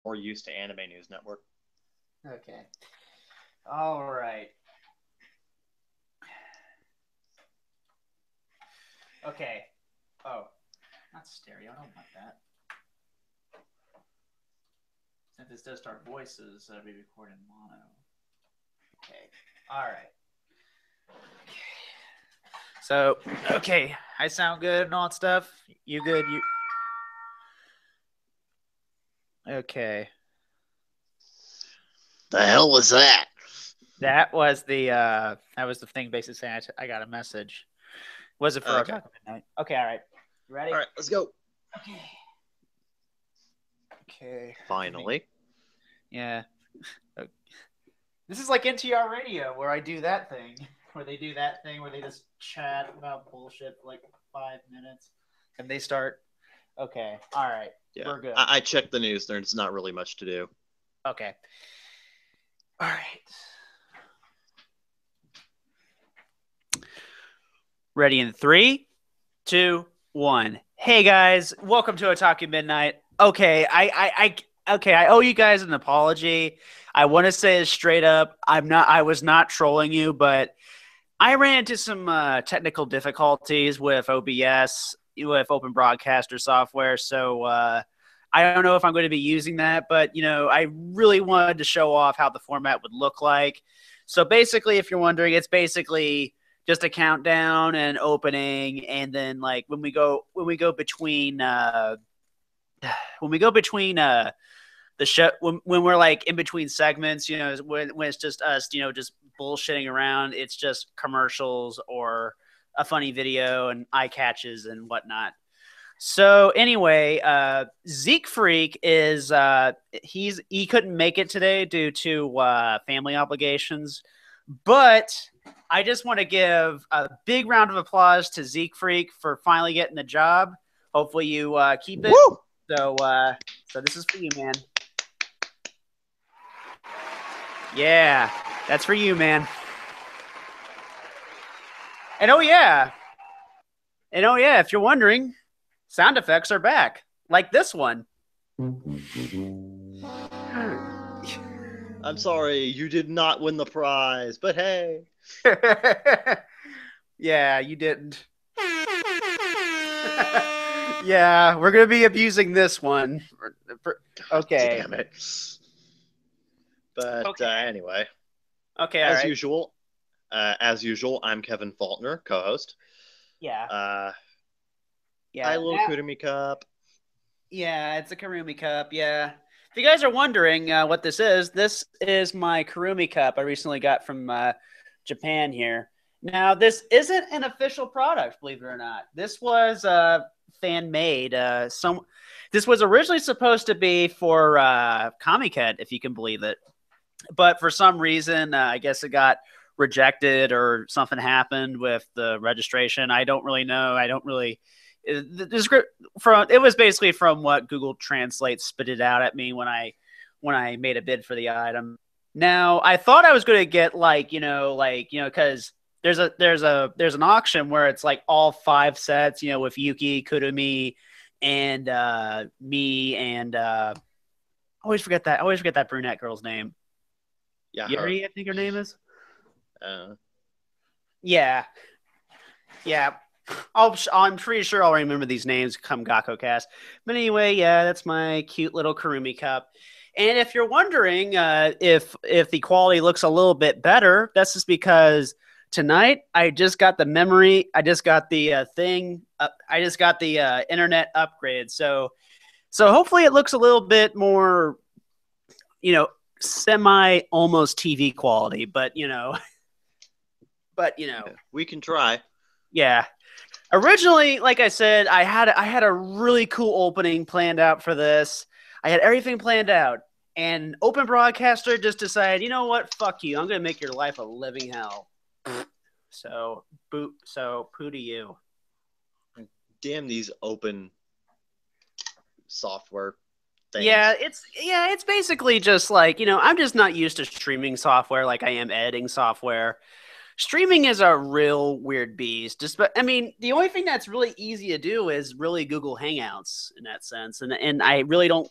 more used to Anime News Network. Okay. All right. Okay. Oh, not stereo. I don't want that. Since this does start voices, that'll be recorded in mono. Okay. All right. So, okay, I sound good and all that stuff. You good? You okay? The hell was that? That was the thing basically saying I got a message. Was it for Okay. Otaku Midnight? Okay, all right. You ready? All right, let's go. Okay. Okay. Finally. Yeah. This is like NTR Radio where I do that thing. Where they do that thing where they just chat about bullshit for like 5 minutes. And they start. Okay. All right. Yeah. We're good. I checked the news. There's not really much to do. Okay. All right. Ready in 3, 2, 1. Hey guys, welcome to Otaku Midnight. Okay, I owe you guys an apology. I want to say it straight up. I was not trolling you, but I ran into some technical difficulties with OBS, with Open Broadcaster software. So I don't know if I'm going to be using that, but I really wanted to show off how the format would look like. So basically, if you're wondering, it's basically just a countdown and opening, and then like when we go between the show when we're like in between segments, when it's just us, just bullshitting around, it's just commercials or a funny video and eye catches and whatnot. So anyway, Zeke Freak is he couldn't make it today due to family obligations, but I just want to give a big round of applause to Zeke Freak for finally getting the job. Hopefully you keep it. Woo! So this is for you, man. Yeah, that's for you, man. And oh yeah, if you're wondering, sound effects are back, like this one. I'm sorry, you did not win the prize, but hey. Yeah, you didn't. Yeah, we're going to be abusing this one. Okay. Damn it. But Okay. anyway. Okay, as usual, I'm Kevin Faulkner, co-host. Yeah. Hi, little Kurumi Cup. Yeah, it's a Kurumi Cup, yeah. If you guys are wondering what this is my Kurumi Cup I recently got from Japan here. Now, this isn't an official product, believe it or not. This was fan-made. This was originally supposed to be for Comiket, if you can believe it. But for some reason, I guess it got rejected or something happened with the registration. I don't really know. It was basically from what Google Translate spit it out at me when I made a bid for the item. Now, I thought I was going to get because there's an auction where it's like all 5 sets, with Yuki, Kurumi, and me, and I always forget that brunette girl's name. Yeah, Yuri, I think her name is. Yeah. I'm pretty sure I'll remember these names come GakoCast. But anyway, yeah, that's my cute little Kurumi cup. And if you're wondering if the quality looks a little bit better, that's just because tonight I just got the memory. I just got the thing. I just got the internet upgrade. So hopefully it looks a little bit more, semi almost TV quality. But we can try. Yeah. Originally, like I said, I had a really cool opening planned out for this. I had everything planned out, and Open Broadcaster just decided, you know what, fuck you, I'm gonna make your life a living hell. So poo to you. Damn these open software things. Yeah, it's basically just like, I'm just not used to streaming software like I am editing software. Streaming is a real weird beast. The only thing that's really easy to do is really Google Hangouts in that sense. And I really don't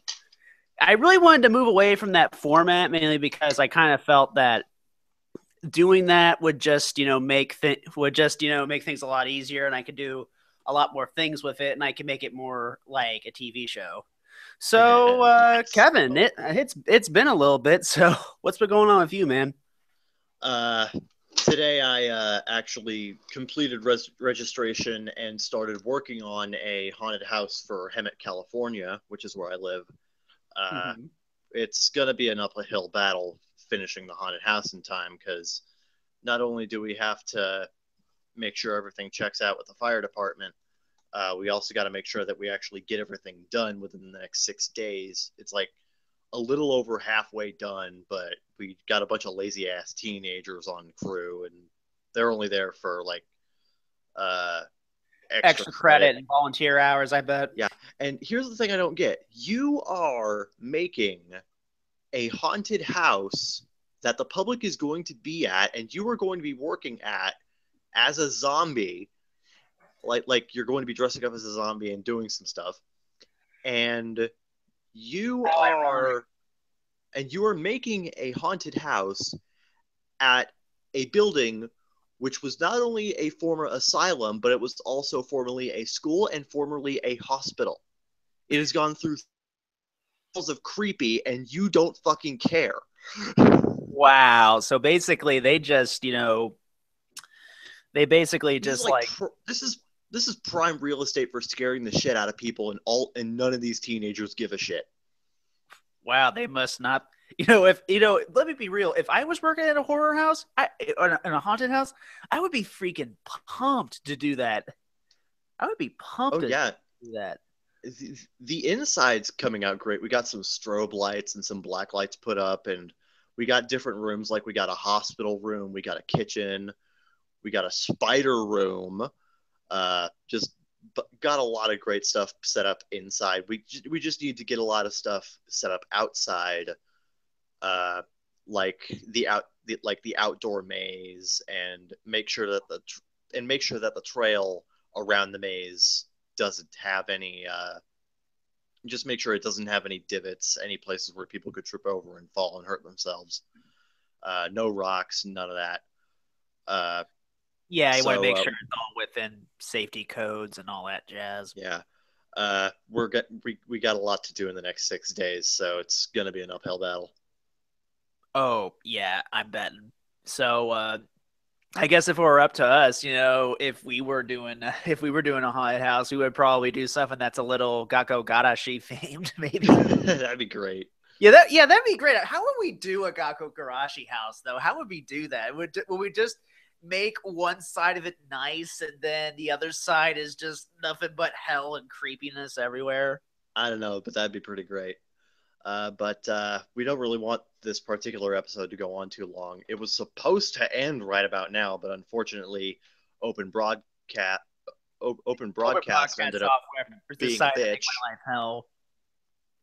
I really wanted to move away from that format mainly because I kind of felt that doing that would just make things a lot easier, and I could do a lot more things with it, and I could make it more like a TV show. So, Yes. Kevin, it's been a little bit. So, what's been going on with you, man? Uh, Today I actually completed registration and started working on a haunted house for Hemet, California, which is where I live. Uh, Mm-hmm. it's gonna be an uphill battle finishing the haunted house in time because not only do we have to make sure everything checks out with the fire department, we also got to make sure that we actually get everything done within the next 6 days. It's like a little over halfway done, but we got a bunch of lazy ass teenagers on crew, and they're only there for like uh, extra Extra credit. credit and volunteer hours, I bet. Yeah, and here's the thing I don't get: you are making a haunted house that the public is going to be at, and you are going to be working at as a zombie. Like you're going to be dressing up as a zombie and doing some stuff, and you How ironic. are you are making a haunted house at a building which was not only a former asylum, but it was also formerly a school and formerly a hospital. It has gone through of creepy, and you don't fucking care. Wow. So basically, they basically This is just like like, this is prime real estate for scaring the shit out of people, and none of these teenagers give a shit. wow, they must not. If let me be real. If I was working at a horror house, in a haunted house, I would be freaking pumped to do that. I would be pumped Oh to yeah, do that. the inside's coming out great. We got some strobe lights and some black lights put up, and we got different rooms. Like we got a hospital room, we got a kitchen, we got a spider room. Just got a lot of great stuff set up inside. We just need to get a lot of stuff set up outside, uh, like the outdoor maze, and make sure that the trail around the maze doesn't have any just make sure it doesn't have any divots, any places where people could trip over and fall and hurt themselves. No rocks, none of that. Uh, Yeah, you want to so make sure it's all within safety codes and all that jazz. yeah, we got a lot to do in the next 6 days, so it's gonna be an uphill battle. Oh yeah, I'm betting. So I guess if it were up to us, if we were doing if we were doing a haunted house, we would probably do something that's a little Gakko Garashi themed, maybe. That'd be great. That'd be great. How would we do a Gakko Garashi house though? How would we do that? Would we just make one side of it nice and then the other side is just nothing but hell and creepiness everywhere? I don't know, but that'd be pretty great. But we don't really want this particular episode to go on too long. It was supposed to end right about now, but unfortunately, open broadcast open Open broadcast broadcast ended up software being a decided to make bitch. my life hell.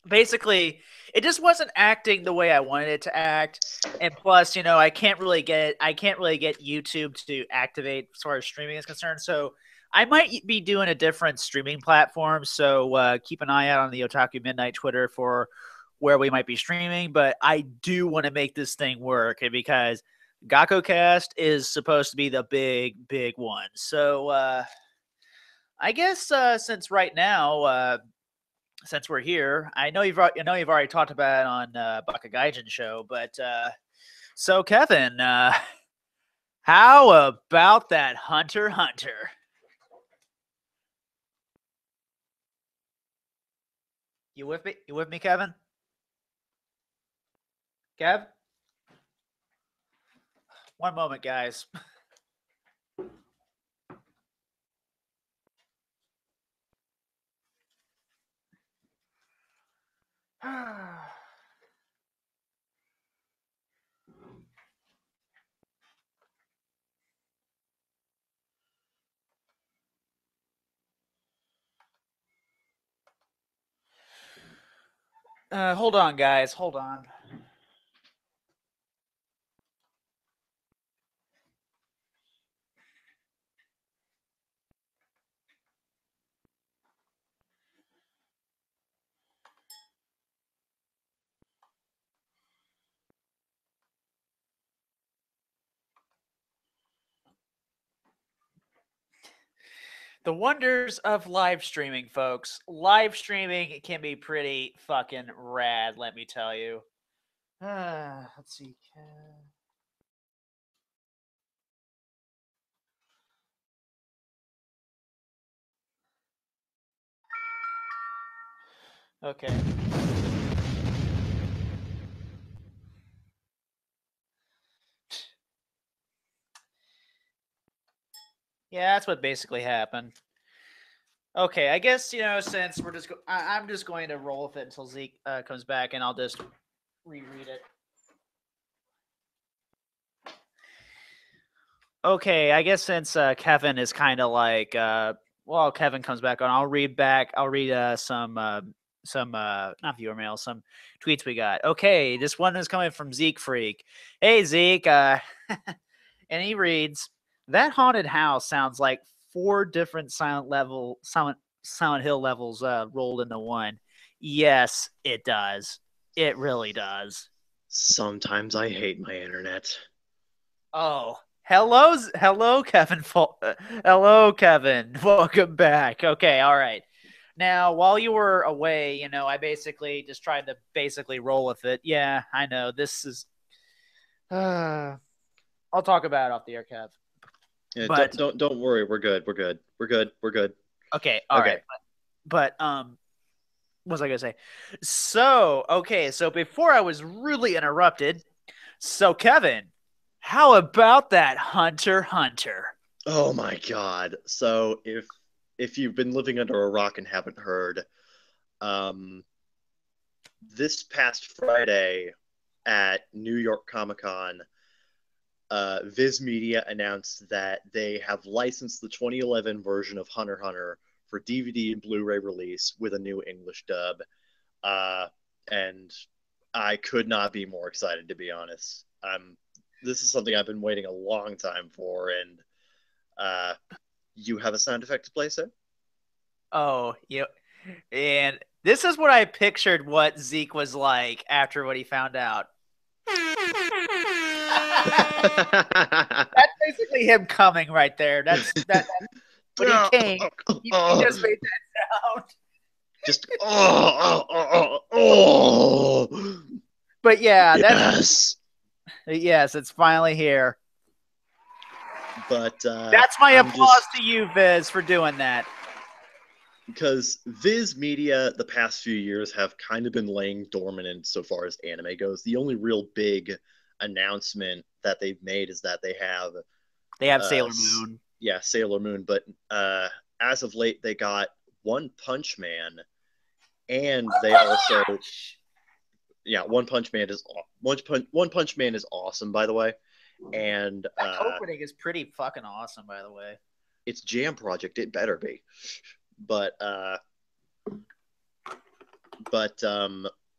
Basically, it just wasn't acting the way I wanted it to act. And plus, I can't really get YouTube to activate as far as streaming is concerned. So I might be doing a different streaming platform. So keep an eye out on the Otaku Midnight Twitter for where we might be streaming. But I do want to make this thing work because GakkoCast is supposed to be the big, big one. So I guess since right now, since we're here, I know you've already talked about it on Baka Gaijin show, but so Kevin, how about that Hunter Hunter? You with me? You with me, Kevin? Kev? One moment, guys. Hold on, guys. Hold on. The wonders of live streaming, folks. Live streaming can be pretty fucking rad, let me tell you. Let's see. Okay. Yeah, that's what basically happened. Okay, I guess since we're just I'm just going to roll with it until Zeke comes back, and I'll just reread it. Okay, I guess since Kevin is kind of like well, Kevin comes back on. I'll read some not viewer mail, some tweets we got. Okay, this one is coming from Zeke Freak. Hey Zeke, and he reads, that haunted house sounds like 4 different Silent Hill levels rolled into one. Yes, it does. It really does. Sometimes I hate my internet. Oh, hello, Kevin. Hello, Kevin. Welcome back. Okay, all right. Now, while you were away, I basically just tried to basically roll with it. Yeah, I know this is. I'll talk about it off the air, Kev. Yeah, But don't worry. We're good. We're good. We're good. We're good. okay, all Okay. right. But what was I gonna say? So okay, so before I was really interrupted, so Kevin, how about that Hunter Hunter? Oh my God. So if you've been living under a rock and haven't heard, um, this past Friday at New York Comic Con, Viz Media announced that they have licensed the 2011 version of Hunter x Hunter for DVD and Blu-ray release with a new English dub. And I could not be more excited, to be honest. This is something I've been waiting a long time for, and you have a sound effect to play, sir? Oh, yeah. And this is what I pictured what Zeke was like after what he found out. That's basically him coming right there. That's when he came. He just made that sound. Just oh. But yeah, Yes. yes, it's finally here. But That's my applause to you, Viz, for doing that. Because Viz Media the past few years have kind of been laying dormant in so far as anime goes. The only real big announcement that they've made is that they have Sailor Moon. Yeah, Sailor Moon. But as of late, they got One Punch Man, and they also One Punch Man is awesome, by the way. And that opening is pretty fucking awesome, by the way. It's Jam Project. It better be. But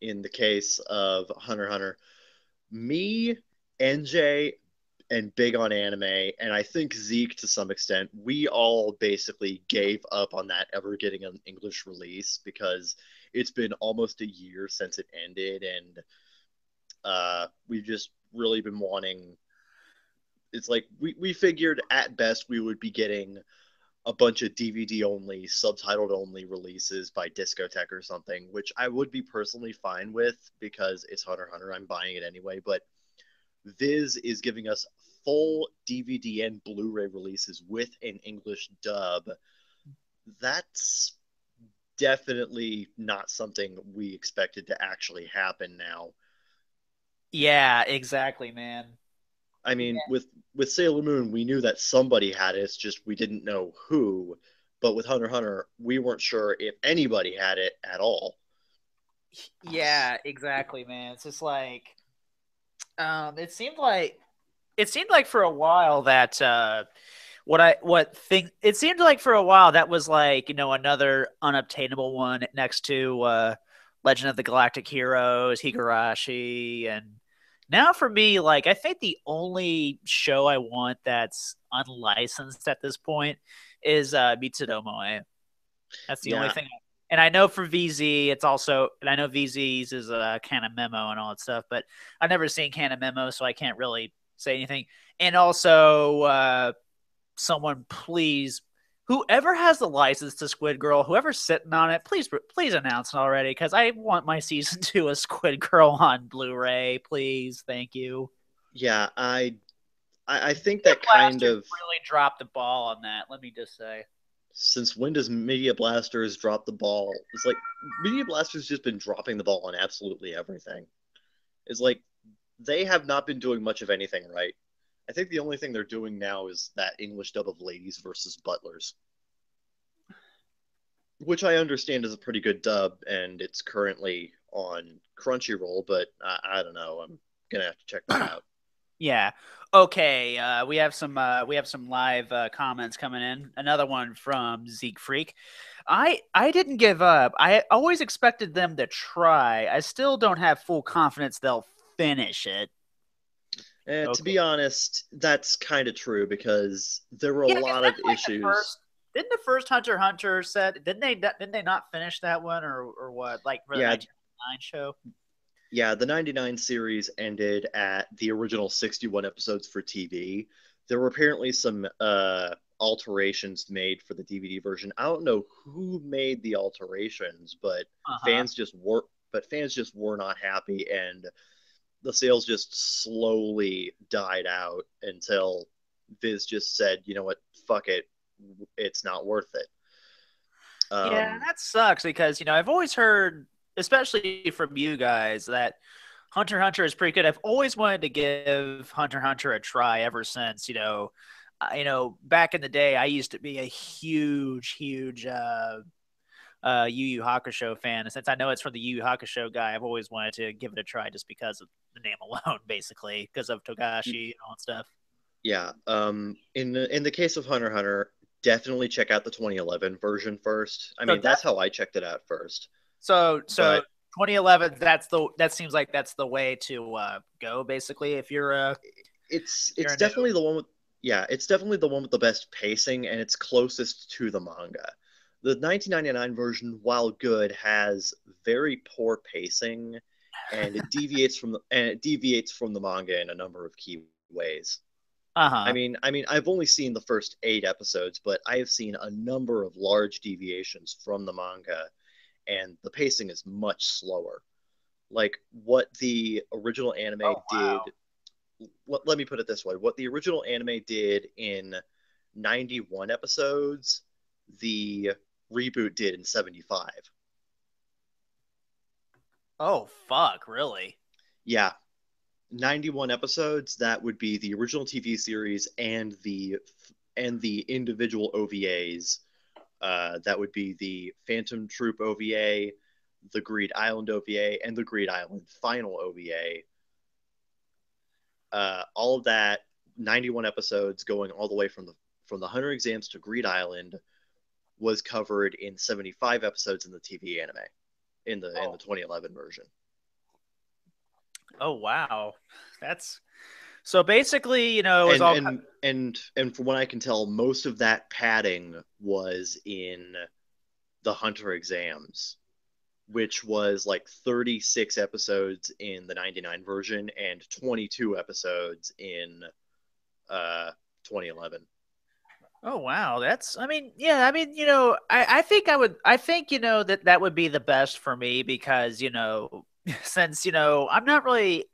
in the case of Hunter x Hunter, me, NJ, and big on anime, and I think Zeke to some extent, we all basically gave up on that ever getting an English release because it's been almost a year since it ended, and we've just really been wanting. It's like we figured at best we would be getting a bunch of DVD only, subtitled only releases by Discotech or something, which I would be personally fine with because it's Hunter x Hunter. I'm buying it anyway. But Viz is giving us full DVD and Blu-ray releases with an English dub. That's definitely not something we expected to actually happen now. Yeah, exactly, man. I mean, with Sailor Moon, we knew that somebody had it. It's just we didn't know who. But with Hunter x Hunter, we weren't sure if anybody had it at all. Yeah, exactly, man. It's just like, it seemed like for a while that it seemed like for a while that was like another unobtainable one next to Legend of the Galactic Heroes, Higurashi, and now for me, like I think the only show I want that's unlicensed at this point is Mitsudomoe. That's the only thing. And I know for VZ, it's also, and I know VZ's is a Canon Memo and all that stuff, but I've never seen Canon Memo, so I can't really say anything. And also, someone please Whoever has the license to Squid Girl, whoever's sitting on it, please announce it already, because I want my season 2 of Squid Girl on Blu-ray. Please, thank you. Yeah, I think Media that kind Blasters of really dropped the ball on that. Let me just say. since when does Media Blasters drop the ball? It's like Media Blasters just been dropping the ball on absolutely everything. It's like they have not been doing much of anything right. I think the only thing they're doing now is that English dub of Ladies versus Butlers, which I understand is a pretty good dub, and it's currently on Crunchyroll. But I don't know. I'm gonna have to check that out. Yeah. Okay. We have some live comments coming in. Another one from Zeke Freak. I didn't give up. I always expected them to try. I still don't have full confidence they'll finish it. To Okay. be honest, that's kind of true because there were a Yeah, because lot that's of like the issues. first. Didn't the first Hunter x Hunter set? Didn't they not finish that one or what? Like for the Yeah, 1999 show? yeah, the 99 series ended at the original 61 episodes for TV. There were apparently some alterations made for the DVD version. I don't know who made the alterations, but Uh huh. fans just were not happy, and the sales just slowly died out until Viz just said, "You know what? Fuck it. It's not worth it." Yeah, Um, that sucks because I've always heard, especially from you guys, that Hunter x Hunter is pretty good. I've always wanted to give Hunter x Hunter a try ever since. Back in the day, I used to be a huge Yu Yu Hakusho fan, and since I know it's from the Yu Yu Hakusho guy, I've always wanted to give it a try just because of the name alone, basically because of Togashi and all that stuff. Yeah. In the case of Hunter x Hunter, definitely check out the 2011 version first. I So mean, that's that's how I checked it out first. so But 2011. That seems like that's the way to go, basically. If you're it's if you're it's a new. definitely the one with yeah, it's definitely the one with the best pacing and it's closest to the manga. The 1999 version, while good, has very poor pacing and it deviates from the manga in a number of key ways. Uh I huh. mean, I mean, I've only seen the first 8 episodes, but I have seen a number of large deviations from the manga, and the pacing is much slower. Like what the original anime Oh wow. did. Let me put it this way: what the original anime did in 91 episodes, the reboot did in 75. Oh fuck, really? Yeah, 91 episodes. That would be the original TV series and the individual OVAs. That would be the Phantom Troop OVA, the Greed Island OVA, and the Greed Island Final OVA. All of that, 91 episodes, going all the way from the Hunter exams to Greed Island, was covered in 75 episodes in the TV anime in the Oh. 2011 version. Oh wow. That's so basically, it was And all. and and from what I can tell, most of that padding was in the Hunter exams, which was like 36 episodes in the 99 version and 22 episodes in uh 2011. Oh wow, that's. I mean, yeah. I mean, I think I would. I think that would be the best for me because since I'm not really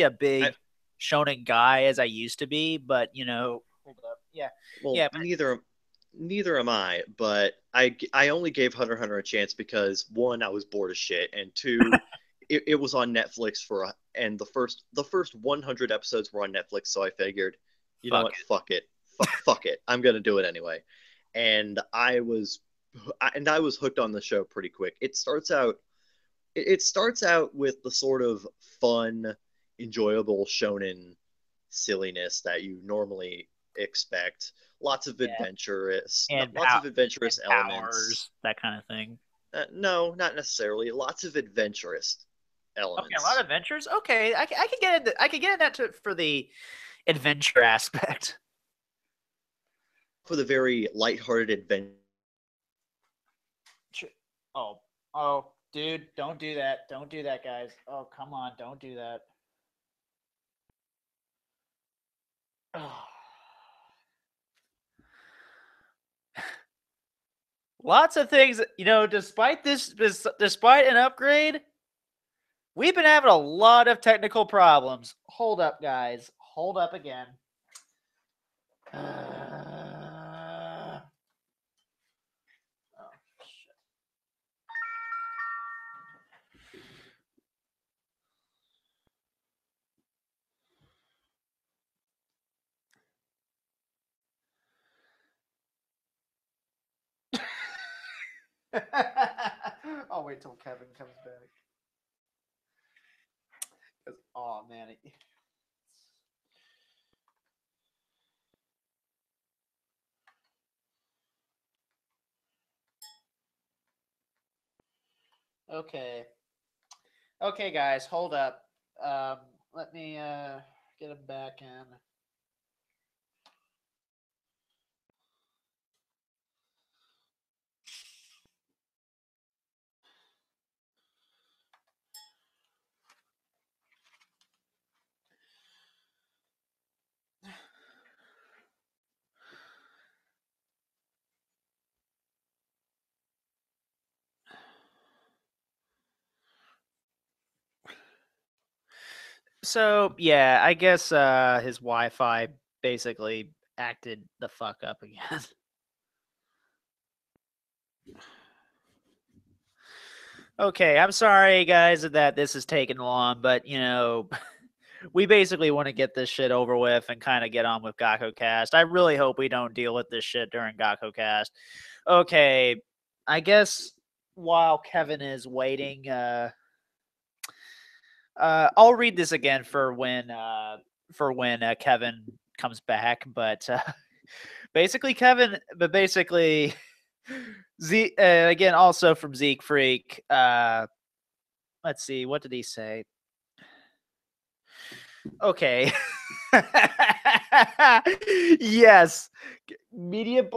a I, big shonen guy as I used to be, but hold up, yeah, well, yeah, but neither am I, but I only gave Hunter x Hunter a chance because one, I was bored as shit, and two, it was on Netflix and the first 100 episodes were on Netflix, so I figured, you know fuck what, fuck it, fuck it, I'm gonna do it anyway, and I was hooked on the show pretty quick. It starts out with the sort of fun, enjoyable shonen silliness that you normally expect. Lots of it, adventurous, yeah, and lots of adventurous elements. powers, that kind of thing. No, not necessarily. Lots of adventurous Okay, a lot elements of adventures. Okay, I can get into that for the adventure aspect. for the very lighthearted adventure. Oh, oh, dude, don't do that. Don't do that, guys. Oh, come on, don't do that. Oh. Lots of things, despite despite an upgrade, we've been having a lot of technical problems. Hold up, guys. Hold up again. Oh, shit. I'll wait till Kevin comes back. Oh, man. Okay. Okay, guys, hold up. Let me get him back in. So yeah, I guess his Wi-Fi basically acted the fuck up again. Okay, I'm sorry guys that this is taking long, but we basically want to get this shit over with and kind of get on with GakkoCast. I really hope we don't deal with this shit during GakkoCast. Okay, I guess while Kevin is waiting, I'll read this again for when Kevin comes back. But basically, Z again also from Zeke Freak. Let's see, what did he say? Okay. Yes, media.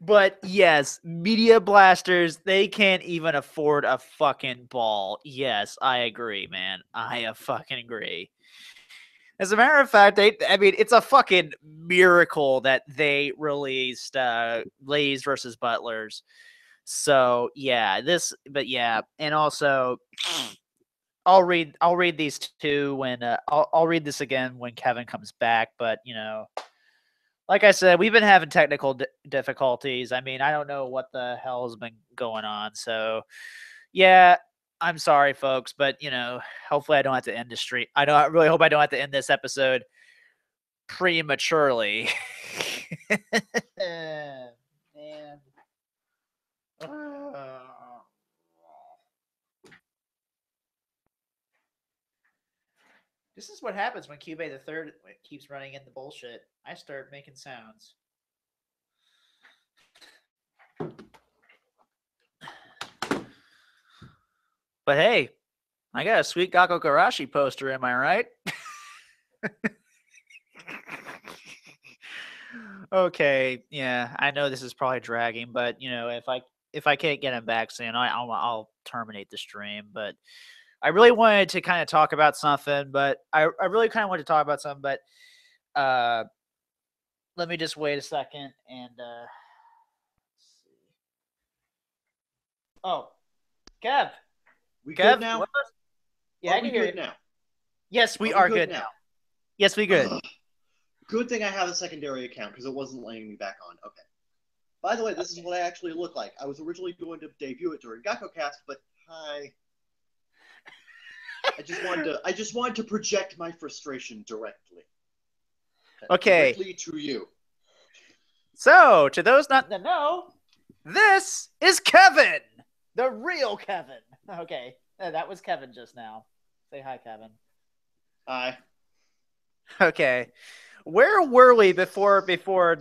But yes, media blasters, they can't even afford a fucking ball. Yes, I agree, man. I fucking agree. As a matter of fact, I mean, it's a fucking miracle that they released Lays versus Butlers. So yeah, but yeah, and also I'll read these two when I'll read this again when Kevin comes back. But like I said, we've been having technical difficulties. I mean, I don't know what the hell has been going on. So, yeah, I'm sorry, folks, but hopefully I don't have to end the stream. I really hope I don't have to end this episode prematurely. Man. This is what happens when Cube the Third keeps running into bullshit. I start making sounds. But hey, I got a sweet Gakko Karashi poster, am I right? Okay, yeah, I know this is probably dragging, but if I can't get him back soon, I'll terminate the stream. But I really wanted to kind of talk about something, but I really kind of wanted to talk about something, but let me just wait a second and let's see. Oh, Kev. We Kev, good now? yeah, I can hear you now. Yes, we are good now. Yes, we good. Good thing I have a secondary account because it wasn't letting me back on. Okay. By the way, this is what I actually look like. I was originally going to debut it during GakkoCast, but hi. I just wanted to project my frustration directly. Okay. Directly to you. So, to those not that know, this is Kevin, the real Kevin. Okay, that was Kevin just now. Say hi, Kevin. Hi. Okay, where were we before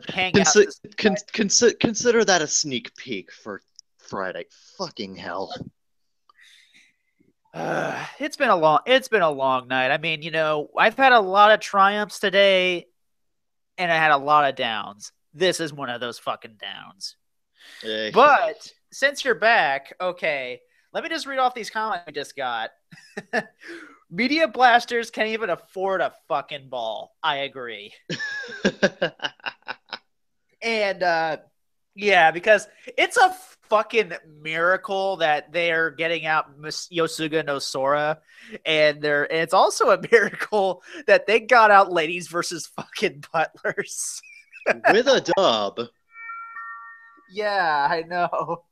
Hangout? Consider that a sneak peek for Friday. Fucking hell. It's been a long night. I mean, I've had a lot of triumphs today, and I had a lot of downs. This is one of those fucking downs. Hey. But since you're back, okay, Let me just read off these comments we just got. Media blasters can't even afford a fucking ball. I agree. And yeah, because it's a fucking miracle that they're getting out Yosuga no Sora, and it's also a miracle that they got out Ladies versus fucking Butlers. With a dub. Yeah, I know.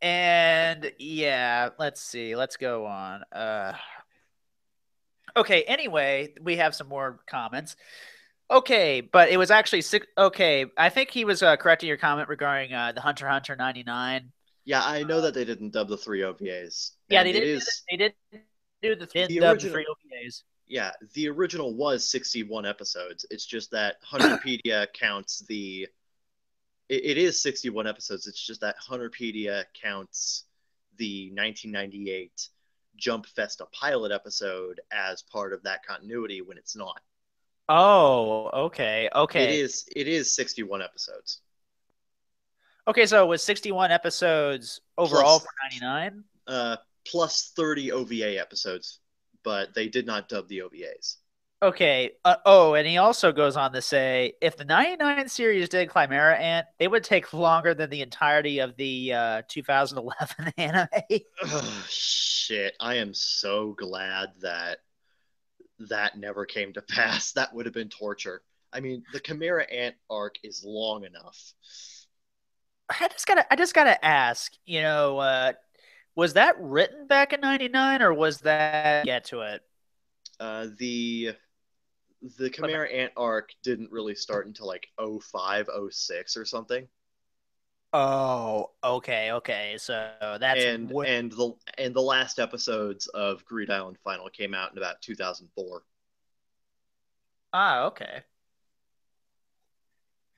And yeah, let's see. Let's go on. Okay, anyway, we have some more comments. Okay, but it was actually six. Okay, I think he was correcting your comment regarding the Hunter x Hunter 99. Yeah, I know that they didn't dub the 3 OVAs. Yeah, And they it did. is They did do the the dub the original. three OVAs. Yeah, the original was 61 episodes. It's just that Hunterpedia counts the. It is 61 episodes. It's just that Hunterpedia counts the 1998 Jump Festa pilot episode as part of that continuity when it's not. Oh, okay, It okay, is it is 61 episodes okay. So it was 61 episodes overall plus for 99. plus 30 OVA episodes, but they did not dub the OVAs. Okay. Oh, and he also goes on to say, if the 99 series did Chimera Ant, they would take longer than the entirety of the 2011 anime. Ugh, shit, I am so glad that that never came to pass. That would have been torture. I mean, the Chimera Ant arc is long enough. I just gotta ask, was that written back in '99 or was that get to it? The Chimera Ant arc didn't really start until like 05, 06 or something. Oh, okay. So that's And the last episodes of Greed Island Final came out in about 2004. okay.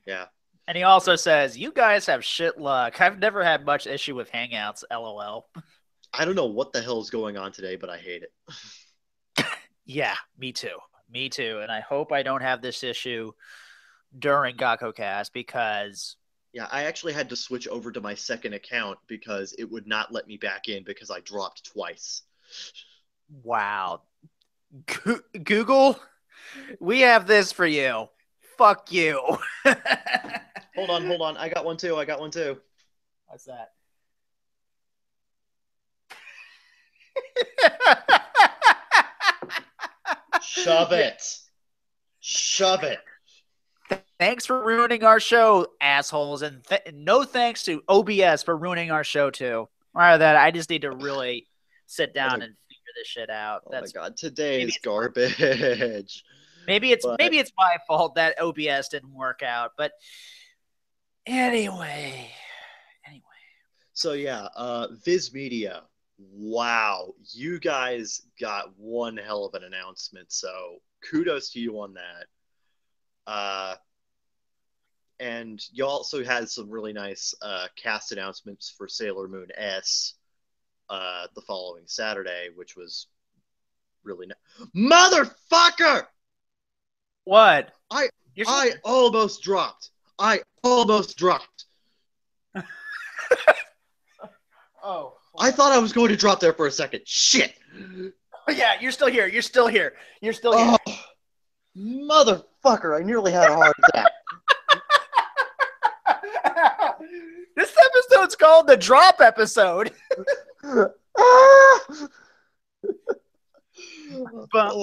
Yeah. And he also says, "You guys have shit luck. I've never had much issue with Hangouts. LOL." I don't know what the hell is going on today, but I hate it. Yeah, me too. Me too. And I hope I don't have this issue during GakkoCast because Yeah, I actually had to switch over to my second account because it would not let me back in because I dropped twice. wow. Google, we have this for you. Fuck you. Hold on. I got one too. What's that? Shove it. Shove it. Thanks for ruining our show, assholes, and no thanks to OBS for ruining our show too. Or that I just need to really sit down and figure this shit out. Oh my god, today is garbage. Maybe it's my fault that OBS didn't work out, but anyway. So yeah, Viz Media. Wow, you guys got one hell of an announcement. So kudos to you on that. And you also had some really nice cast announcements for Sailor Moon S the following Saturday, which was really nice. Motherfucker! What? I almost dropped. Oh. I thought I was going to drop there for a second. Shit. Yeah, you're still here. Oh, motherfucker, I nearly had a heart attack. This episode's called the Drop Episode. Oh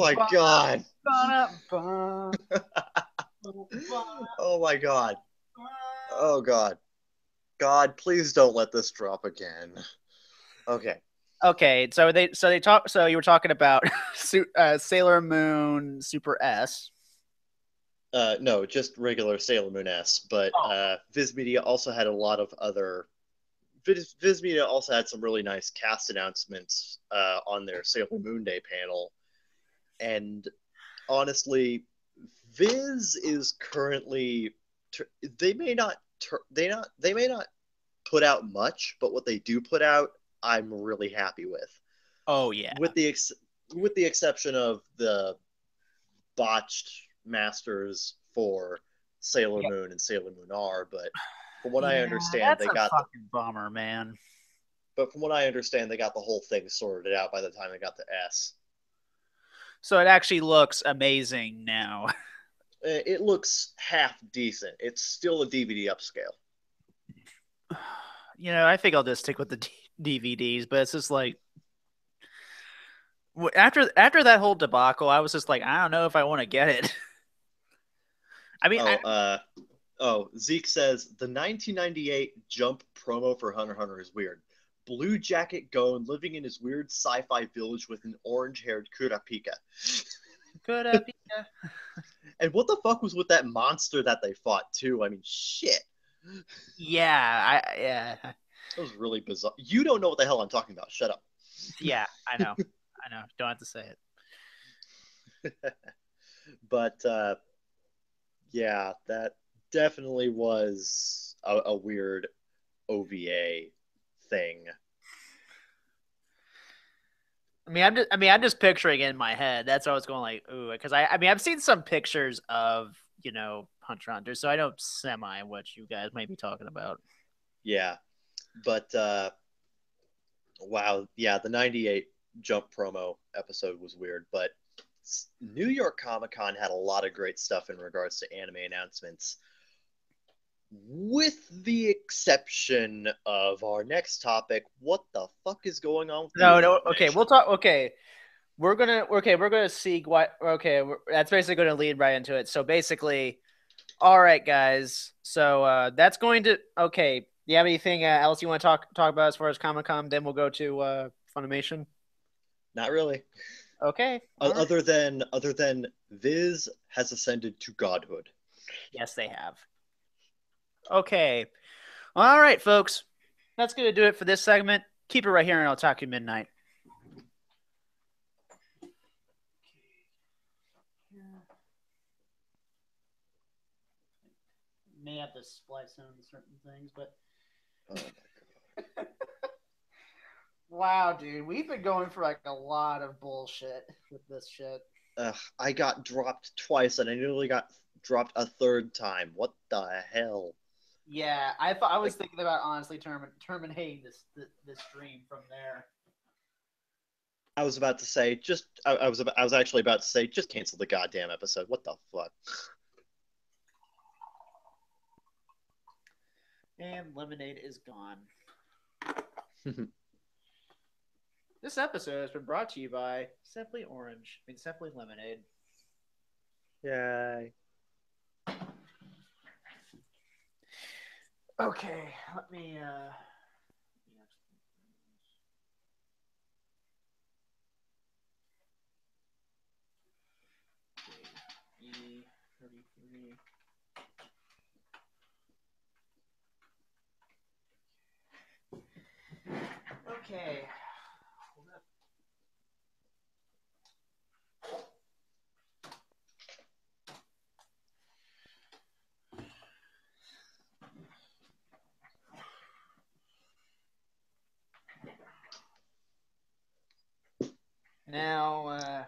my god. Oh my god. Oh god. God, please don't let this drop again. Okay. Okay, so you were talking about Sailor Moon Super S. No, just regular Sailor Moon S. But Viz Media also had a lot of other. Viz Media also had some really nice cast announcements on their Sailor Moon Day panel, and honestly, Viz is currently they may not put out much, but what they do put out, I'm really happy with. Oh yeah. With the exception of the botched masters for Sailor Moon and Sailor Moon R, but From what I Yeah, understand, that's they a got the, fucking bummer, man. but from what I understand, they got the whole thing sorted out by the time they got to S. So it actually looks amazing now. It looks half decent. It's still a DVD upscale. I think I'll just stick with the DVDs, but it's just like after that whole debacle, I was just like, I don't know if I want to get it. I mean, Oh, Zeke says the 1998 Jump promo for Hunter x Hunter is weird. Blue jacket Gon living in his weird sci-fi village with an orange-haired Kurapika. could be. And what the fuck was with that monster that they fought too? I mean, shit. Yeah. That was really bizarre. You don't know what the hell I'm talking about. Shut up. Yeah, I know. I know. Don't have to say it. But yeah, that definitely was a weird OVA thing. I'm just picturing it in my head. That's what I was going like, ooh, because I mean, I've seen some pictures of Hunter x Hunter, so I know semi what you guys might be talking about. Yeah, but wow, yeah, the '98 Jump promo episode was weird, but New York Comic Con had a lot of great stuff in regards to anime announcements, with the exception of our next topic. What the fuck is going on with the No, Earth no. Okay, we'll information? talk. Okay, we're gonna see what. Okay, that's basically going to lead right into it. So basically, all right, guys. So that's going to. Okay, do you have anything else you want to talk about as far as Comic Con? Then we'll go to Funimation. Not really. Okay. All right. Other than Viz has ascended to godhood. Yes, they have. Okay. All right, folks. That's going to do it for this segment. Keep it right here on Otaku Midnight. May have to splice in certain things, but Oh my god. wow, dude, we've been going for like a lot of bullshit with this shit. I got dropped twice and I nearly got dropped a third time. What the hell? Yeah, I was Like, thinking about honestly terminating this stream from there. I was about to say, I was actually about to say, just cancel the goddamn episode. What the fuck? And lemonade is gone. This episode has been brought to you by Simply Orange. I mean, Simply Lemonade. Yay. Okay, let me. E33. Okay. Now,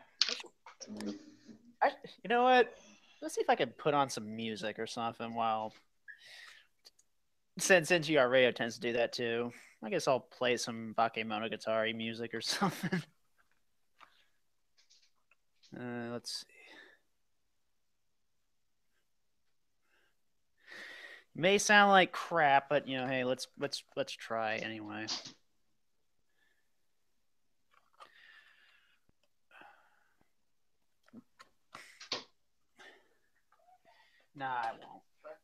you know what? Let's see if I can put on some music or something while since your radio tends to do that too. I guess I'll play some Bakemonogatari music or something. Let's see. May sound like crap, but hey, let's try anyway. Nah, I won't. But...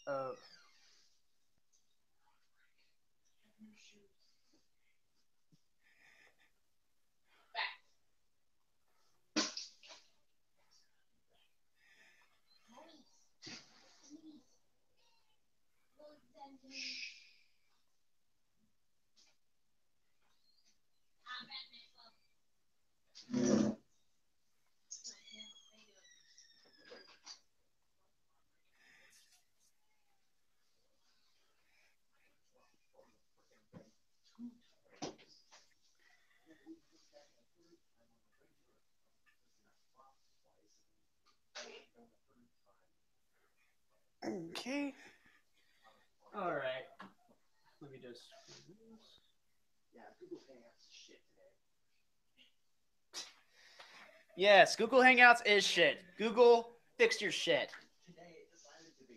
Oh. Okay. All right. Let me just. Yeah, Google Hangouts is shit today. Yes, Google Hangouts is shit. Google, fix your shit. Today it decided to be.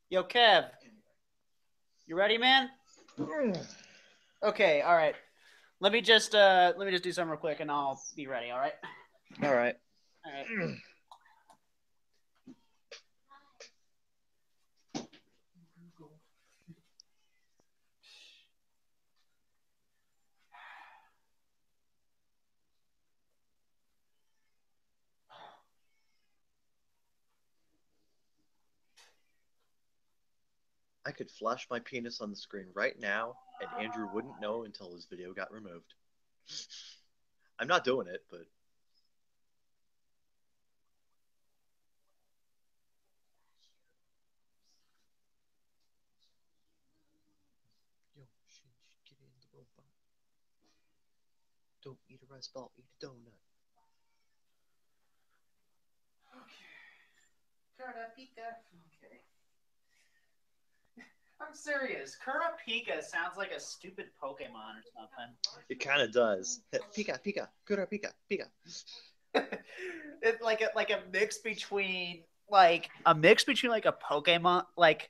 Yo, Kev, you ready, man? Okay. All right. Let me just do something real quick, and I'll be ready. All right. All right. All right. I could flash my penis on the screen right now, and Andrew wouldn't know until his video got removed. I'm not doing it, but. Yo, get in the robot. Don't eat a rice ball, eat a donut. Okay. I'm serious. Kurapika sounds like a stupid Pokemon or something. It kind of does. Pika, Pika, Kura, Pika, Pika. It's like a mix between like a Pokemon like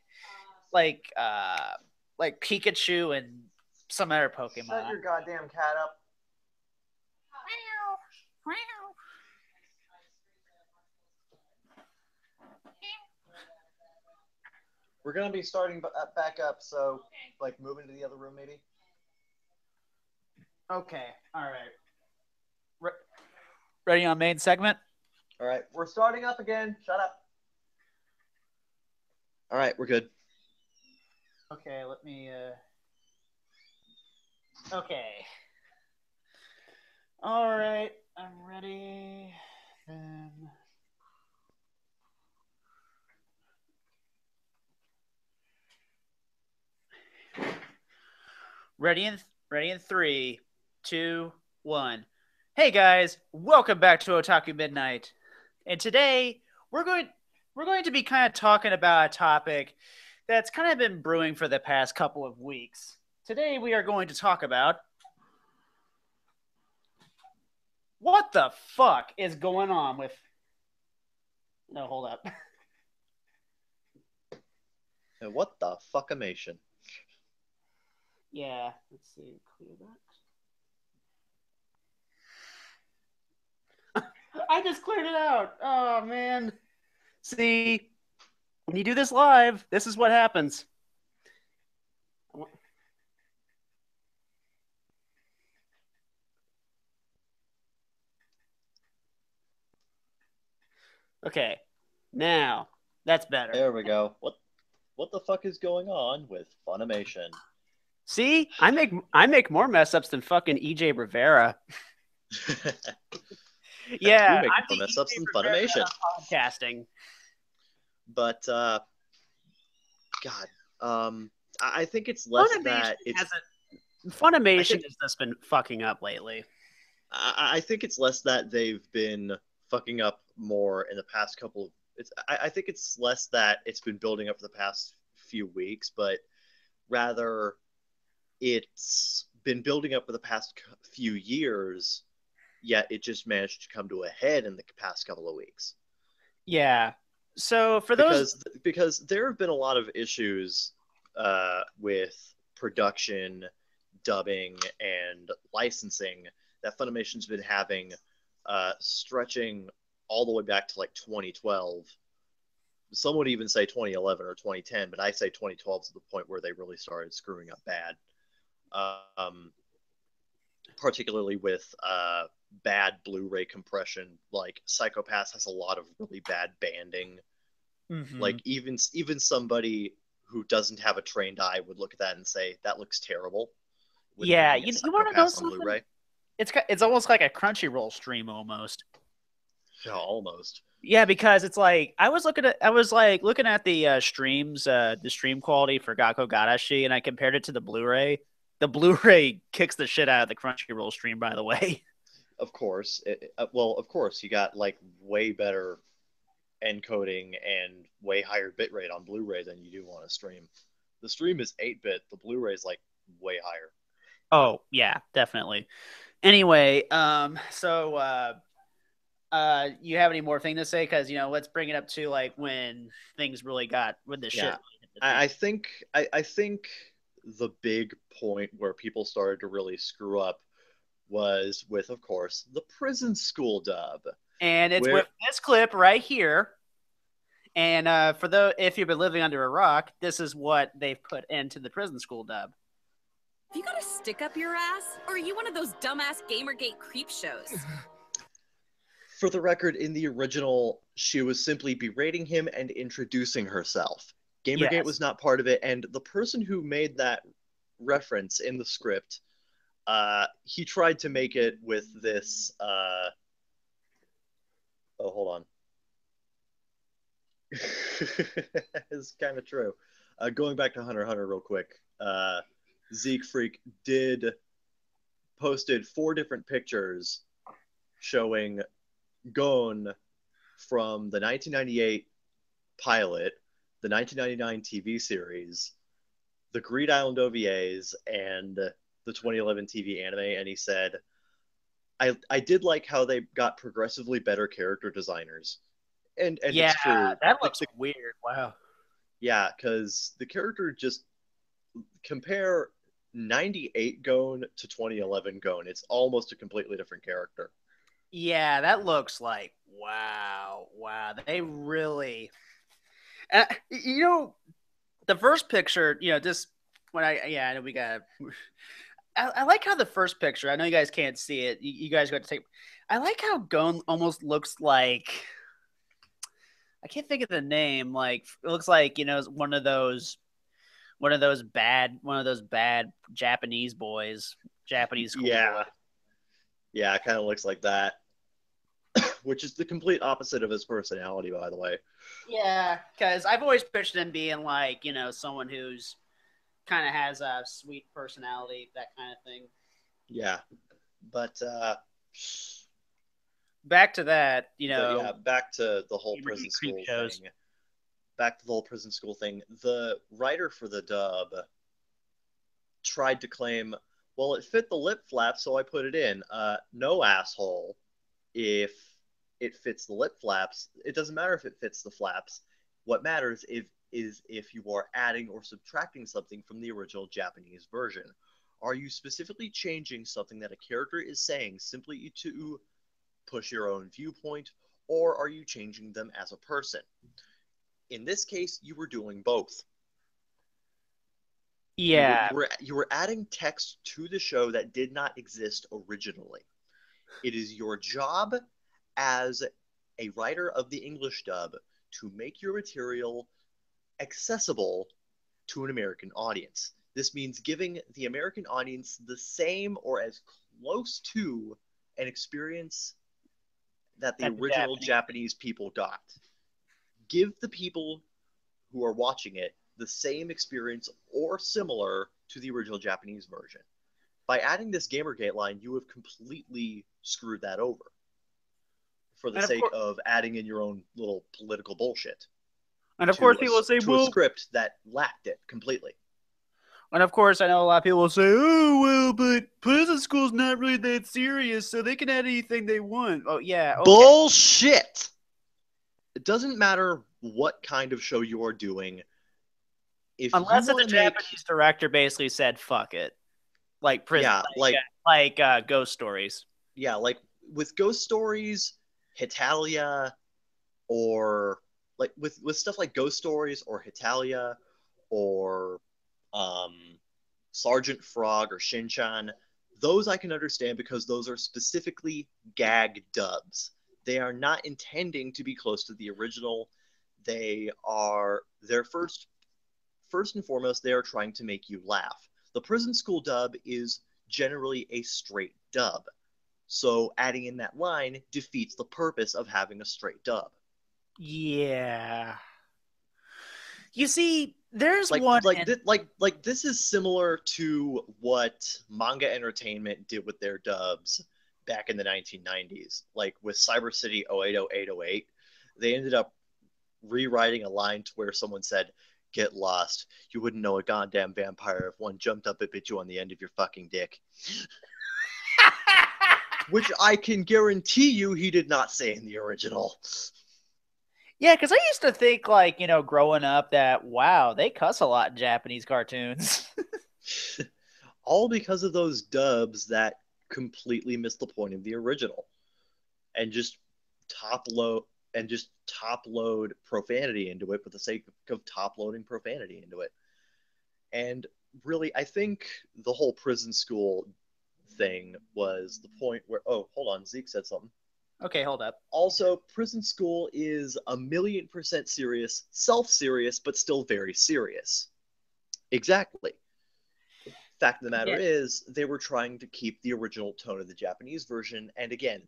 Pikachu and some other Pokemon. Shut your goddamn cat up. We're gonna be starting back up, so like moving to the other room, maybe. Okay. All right. Ready on main segment? All right, we're starting up again. Shut up. All right, we're good. Okay, let me. Okay. All right, I'm ready. Then. Ready in 3, 2, 1. Hey guys, welcome back to Otaku Midnight. And today we're going to be kind of talking about a topic that's kind of been brewing for the past couple of weeks. Today we are going to talk about what the fuck is going on with. No, hold up. What the fuckimation? Yeah, let's see. Clear that. I just cleared it out. Oh man. See, when you do this live, this is what happens. Okay, now that's better. There we go. What the fuck is going on with Funimation? See, I make more mess ups than fucking EJ Rivera. Yeah, we make I'm more the mess ups EJ than Rivera Funimation. of podcasting. But God, I think it's less that it's Funimation has just been fucking up lately. I think it's less that they've been fucking up more in the past couple of. I think it's less that it's been building up for the past few weeks, but rather it's been building up for the past few years. Yet it just managed to come to a head in the past couple of weeks. Yeah. So for those, because there have been a lot of issues with production, dubbing, and licensing that Funimation's been having, stretching all the way back to like 2012. Some would even say 2011 or 2010, but I say 2012 is the point where they really started screwing up bad. Particularly with bad Blu-ray compression. Like Psycho-Pass has a lot of really bad banding. mm-hmm. Like even somebody who doesn't have a trained eye would look at that and say that looks terrible. Yeah, you want to know something? Blu-ray. It's almost like a Crunchyroll stream almost. Yeah, almost. Yeah, because it's like I was looking at the streams, the stream quality for Gakko Garashi, and I compared it to the Blu-ray. The Blu-ray kicks the shit out of the Crunchyroll stream, by the way. Of course. Of course, you got like way better encoding and way higher bitrate on Blu-ray than you do on a stream. The stream is 8-bit, the Blu-ray is like way higher. Oh yeah, definitely. Anyway, you have any more thing to say? Because let's bring it up to like when things really got when the shit Yeah, really hit the fan. I think the big point where people started to really screw up was with, of course, the prison school dub, And it's where with this clip right here. And for if you've been living under a rock, this is what they've put into the prison school dub. Have you got a stick up your ass? Or are you one of those dumbass Gamergate creep shows? for the record, in the original, she was simply berating him and introducing herself. Gamergate Yes. was not part of it, and the person who made that reference in the script, he tried to make it with this. Oh, hold on. It's kind of true. Going back to Hunter x Hunter real quick, Zeke Freak posted 4 different pictures showing Gon from the 1998 pilot, the 1999 TV series, the Greed Island OVAs, and the 2011 TV anime, and he said, I did like how they got progressively better character designers. And Yeah, it's true. that looks weird. Wow. Yeah, because the character just compare 98 Gon to 2011 Gon. It's almost a completely different character. Yeah, that looks like wow. They really, the first picture, just when I know we got. I like how the first picture. I know you guys can't see it. You guys got to take. I like how Gon almost looks like. I can't think of the name. Like it looks like one of those bad Japanese boys, Japanese school Yeah, boys. yeah, it kind of looks like that, which is the complete opposite of his personality, by the way. Yeah, because I've always pictured him being like someone who's kind of has a sweet personality, that kind of thing. Yeah, but Back to that, yeah, back to the whole prison creep school shows. thing. Back to the whole prison school thing. The writer for the dub tried to claim, well, it fit the lip flap, so I put it in. No, asshole. If it fits the lip flaps, it doesn't matter if it fits the flaps. What matters is if you are adding or subtracting something from the original Japanese version. Are you specifically changing something that a character is saying simply to push your own viewpoint, or are you changing them as a person? In this case, you were doing both. Yeah, You were adding text to the show that did not exist originally. It is your job as a writer of the English dub to make your material accessible to an American audience. This means giving the American audience the same or as close to an experience that the original Japanese people got. Give the people who are watching it the same experience or similar to the original Japanese version. By adding this Gamergate line, you have completely screwed that over for the sake of adding in your own little political bullshit. And of course, people say, to a script that lacked it completely. And of course, I know a lot of people will say, "Oh, well, but prison school's not really that serious, so they can add anything they want." Oh, yeah. Okay. Bullshit! It doesn't matter what kind of show you're doing. Unless the Japanese director basically said, "Fuck it," like prison, like Ghost Stories. Yeah, like with Ghost Stories, Hitalia, or like with stuff like Ghost Stories or Hitalia, or Sergeant Frog or Shinchan, those I can understand because those are specifically gag dubs. They are not intending to be close to the original. They're first and foremost, they are trying to make you laugh. The prison school dub is generally a straight dub. So adding in that line defeats the purpose of having a straight dub. Yeah. You see, there's this is similar to what Manga Entertainment did with their dubs back in the 1990s. Like with Cyber City 080808, they ended up rewriting a line to where someone said, "Get lost. You wouldn't know a goddamn vampire if one jumped up and bit you on the end of your fucking dick." Which I can guarantee you he did not say in the original. Yeah, because I used to think, like, growing up that, wow, they cuss a lot in Japanese cartoons. All because of those dubs that completely miss the point of the original and just top load profanity into it for the sake of top loading profanity into it. And really, I think the whole prison school thing was the point where, oh, hold on, Zeke said something. Okay, hold up. Also, prison school is 1,000,000% serious, self-serious, but still very serious. Exactly. Fact of the matter is, they were trying to keep the original tone of the Japanese version, and again,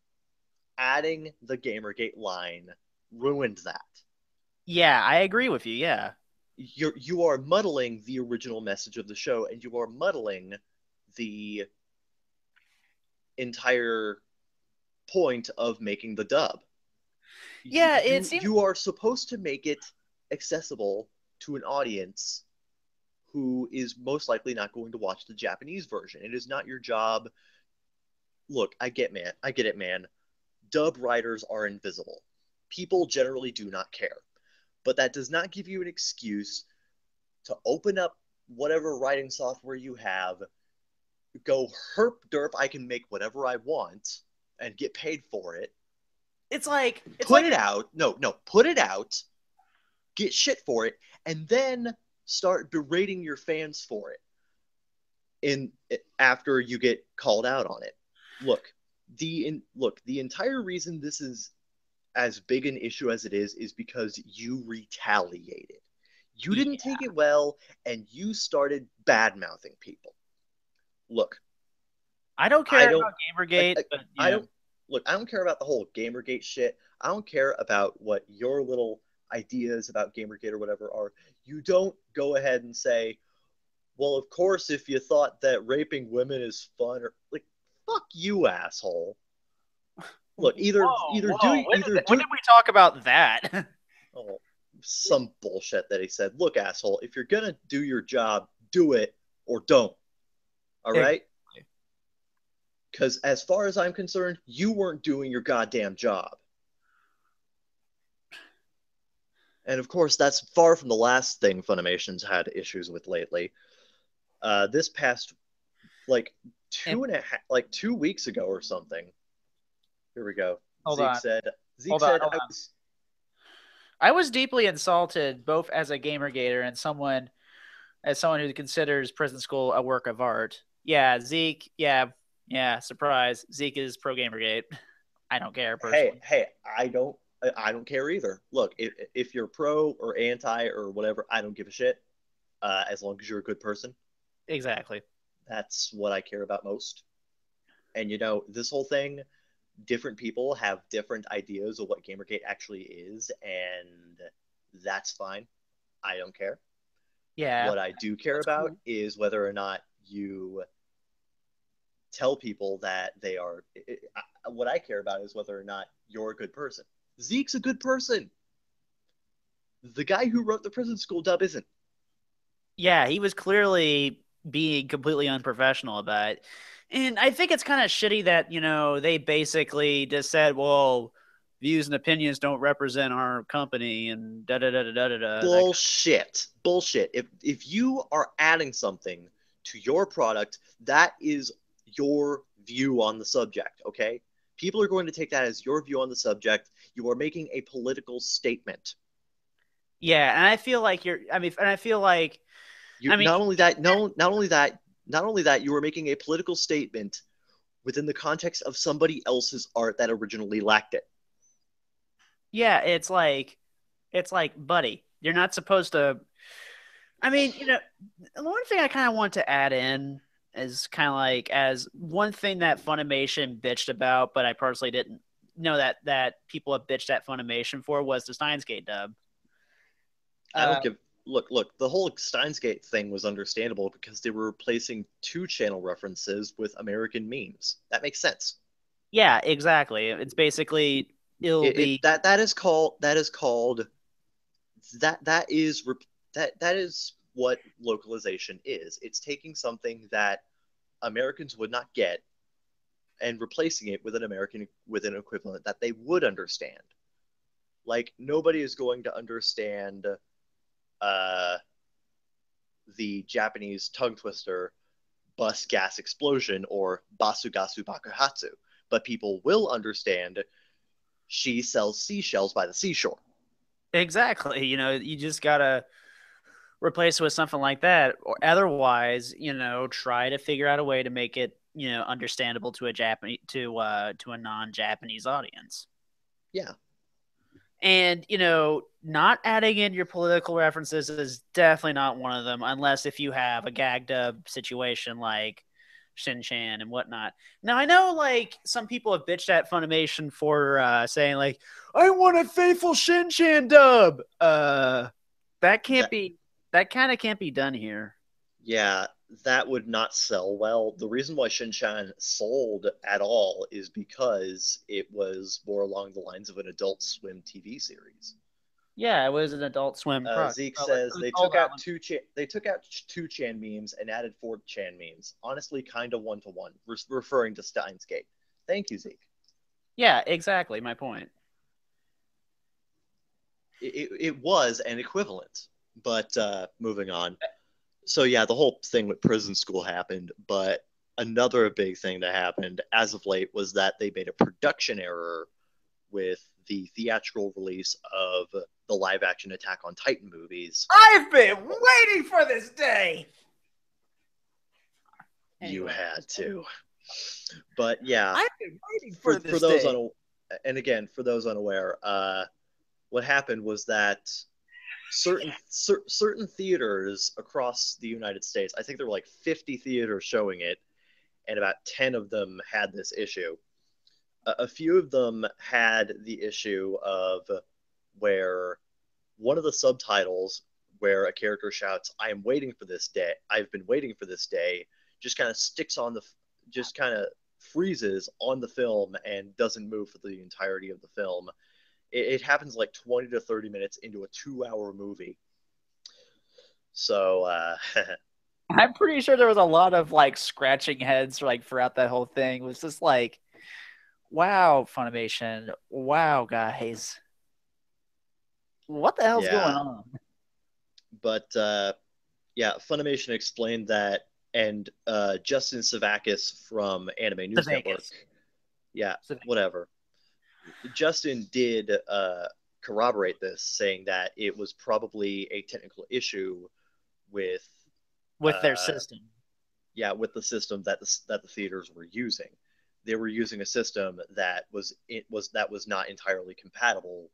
adding the Gamergate line ruined that. Yeah, I agree with you, yeah. You are muddling the original message of the show, and you are muddling the entire point of making the dub. Yeah, you are supposed to make it accessible to an audience who is most likely not going to watch the Japanese version. It is not your job. Look, I get it, man. Dub writers are invisible. People generally do not care. But that does not give you an excuse to open up whatever writing software you have, go herp derp, I can make whatever I want and get paid for it. Put it out. No, put it out, get shit for it, and then start berating your fans for it after you get called out on it. Look, the entire reason this is as big an issue as it is because you retaliated. You didn't take it well, and you started bad-mouthing people. Look, I don't care about Gamergate. I don't care about the whole Gamergate shit. I don't care about what your little ideas about Gamergate or whatever are. You don't go ahead and say, well, of course, if you thought that raping women is fun, or like, fuck you, asshole. Look, when did we talk about that? Oh, some bullshit that he said. Look, asshole, if you're gonna do your job, do it or don't. All right? Because as far as I'm concerned, you weren't doing your goddamn job. And of course, that's far from the last thing Funimation's had issues with lately. This past, 2 weeks ago or something. Here we go. Zeke said, I was deeply insulted, both as a Gamergater and someone who considers prison school a work of art. Yeah, Zeke. Yeah, surprise. Zeke is pro Gamergate. I don't care personally. Hey, I don't care either. Look, if you're pro or anti or whatever, I don't give a shit. As long as you're a good person. Exactly. That's what I care about most. And this whole thing, different people have different ideas of what Gamergate actually is, and that's fine. I don't care. Yeah. What I do care about is whether or not you tell people that they are. What I care about is whether or not you're a good person. Zeke's a good person. The guy who wrote the prison school dub isn't. Yeah, he was clearly being completely unprofessional about it. And I think it's kind of shitty that, they basically just said, well, views and opinions don't represent our company and da-da-da-da-da-da. Bullshit. If you are adding something to your product, that is your view on the subject, okay? People are going to take that as your view on the subject. You are making a political statement. Yeah, and I feel like not only that, you are making a political statement within the context of somebody else's art that originally lacked it. Yeah, it's like, buddy, you're not supposed to. The one thing I kind of want to add in is kind of like as one thing that Funimation bitched about, but I personally didn't know that people have bitched at Funimation for, was the Steins Gate dub. Look, the whole Steins Gate thing was understandable because they were replacing 2-channel references with American memes. That makes sense. Yeah, exactly. It's basically that is called that is that is what localization is. It's taking something that Americans would not get and replacing it with an equivalent that they would understand. Like nobody is going to understand uh, the Japanese tongue twister bus gas explosion or basugasu bakuhatsu, but people will understand she sells seashells by the seashore. Exactly. You just gotta replace it with something like that, or otherwise, try to figure out a way to make it, understandable to a Japanese to a non-Japanese audience. Yeah. And not adding in your political references is definitely not one of them, unless if you have a gag dub situation like Shin-Chan and whatnot. Now I know like some people have bitched at Funimation for saying like, I want a faithful Shin-Chan dub. That can't be. That kind of can't be done here. Yeah, that would not sell well. The reason why Shin-Chan sold at all is because it was more along the lines of an Adult Swim TV series. Yeah, it was an Adult Swim product. Zeke says they took out two Chan memes and added 4 Chan memes. Honestly, kind of one to one, referring to Steins Gate. Thank you, Zeke. Yeah, exactly. My point. It was an equivalent, but moving on. So yeah, the whole thing with prison school happened, but another big thing that happened as of late was that they made a production error with the theatrical release of the live action Attack on Titan movies. I've been waiting for this day. You had to. But yeah, I've been waiting for this those day. And again, for those unaware, what happened was that certain theaters across the United States, I think there were like 50 theaters showing it, and about 10 of them had this issue. A few of them had the issue of where one of the subtitles, where a character shouts, "I am waiting for this day. I've been waiting for this day," just kind of just kind of freezes on the film and doesn't move for the entirety of the film. It happens like 20 to 30 minutes into a 2-hour movie. So I'm pretty sure there was a lot of like scratching heads like throughout that whole thing. It was just like, wow, Funimation. Wow, guys. What the hell's going on? But yeah, Funimation explained that, and Justin Savakis from Anime News Network. Yeah, whatever. Justin did corroborate this, saying that it was probably a technical issue with their system. Yeah, with the system that the theaters were using. They were using a system that was not entirely compatible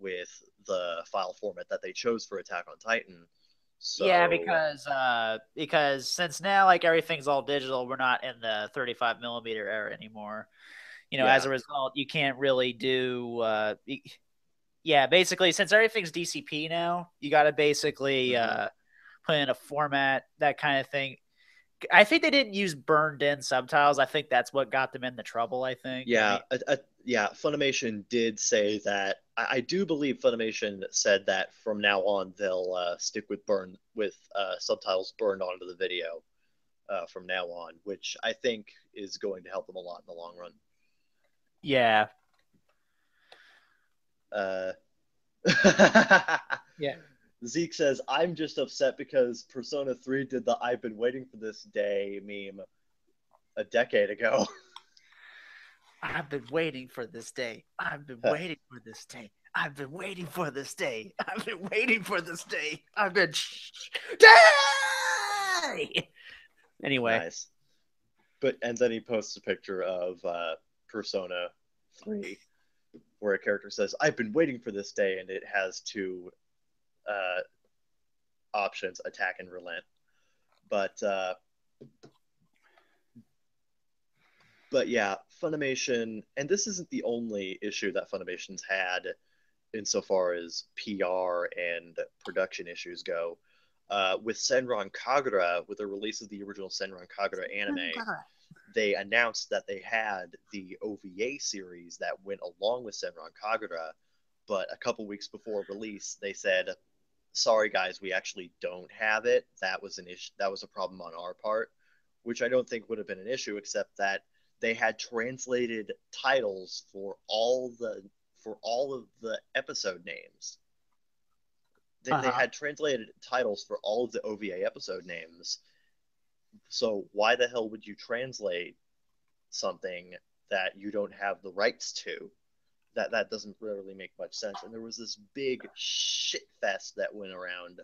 with the file format that they chose for Attack on Titan. So, yeah, because since now like everything's all digital, we're not in the 35 millimeter era anymore. As a result, you can't really do. Yeah, basically, since everything's DCP now, you got to basically put in a format, that kind of thing. I think they didn't use burned-in subtitles. I think that's what got them in the trouble. I think. Yeah, yeah. Funimation did say that. I do believe Funimation said that from now on they'll stick with subtitles burned onto the video from now on, which I think is going to help them a lot in the long run. Yeah. Yeah. Zeke says, I'm just upset because Persona 3 did the "I've been waiting for this day" meme a decade ago. I've been waiting for this day. I've been waiting for this day. I've been waiting for this day. I've been waiting for this day. I've been day. Anyway. Nice. And then he posts a picture of Persona 3 where a character says, I've been waiting for this day, and it has 2 options, attack and relent. But yeah, Funimation, and this isn't the only issue that Funimation's had insofar as PR and production issues go. With Senran Kagura, with the release of the original Senran Kagura anime, they announced that they had the OVA series that went along with Senran Kagura but a couple weeks before release, they said, "Sorry guys, we actually don't have it. That was an issue. That was a problem on our part," which I don't think would have been an issue, except that they had translated titles for all of the episode names. They Uh-huh. had translated titles for all of the OVA episode names. So why the hell would you translate something that you don't have the rights to? That doesn't really make much sense. And there was this big shit fest that went around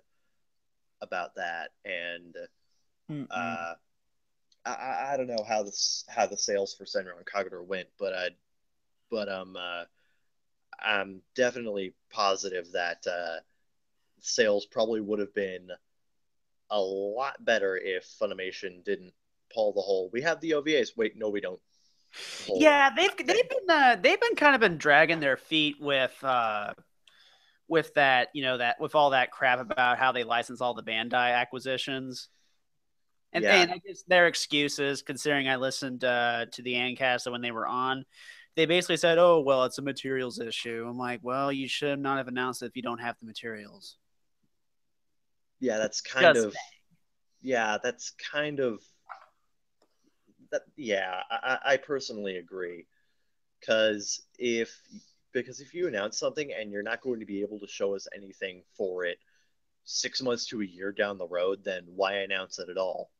about that, and Mm-mm. uh, I don't know how the sales for Senran and Kagura went, but I'm definitely positive that sales probably would have been a lot better if Funimation didn't pull the whole "we have the OVAs, wait, no, we don't" whole Yeah, thing. they've been kind of been dragging their feet with that, that with all that crap about how they license all the Bandai acquisitions. Yeah, And I guess their excuses, considering I listened to the Ancast when they were on, they basically said, "Oh, well, it's a materials issue." I'm like, "Well, you should not have announced it if you don't have the materials." yeah, that's kind Just of yeah, that's kind of that. Yeah, I personally agree because if you announce something and you're not going to be able to show us anything for it 6 months to a year down the road, then why announce it at all?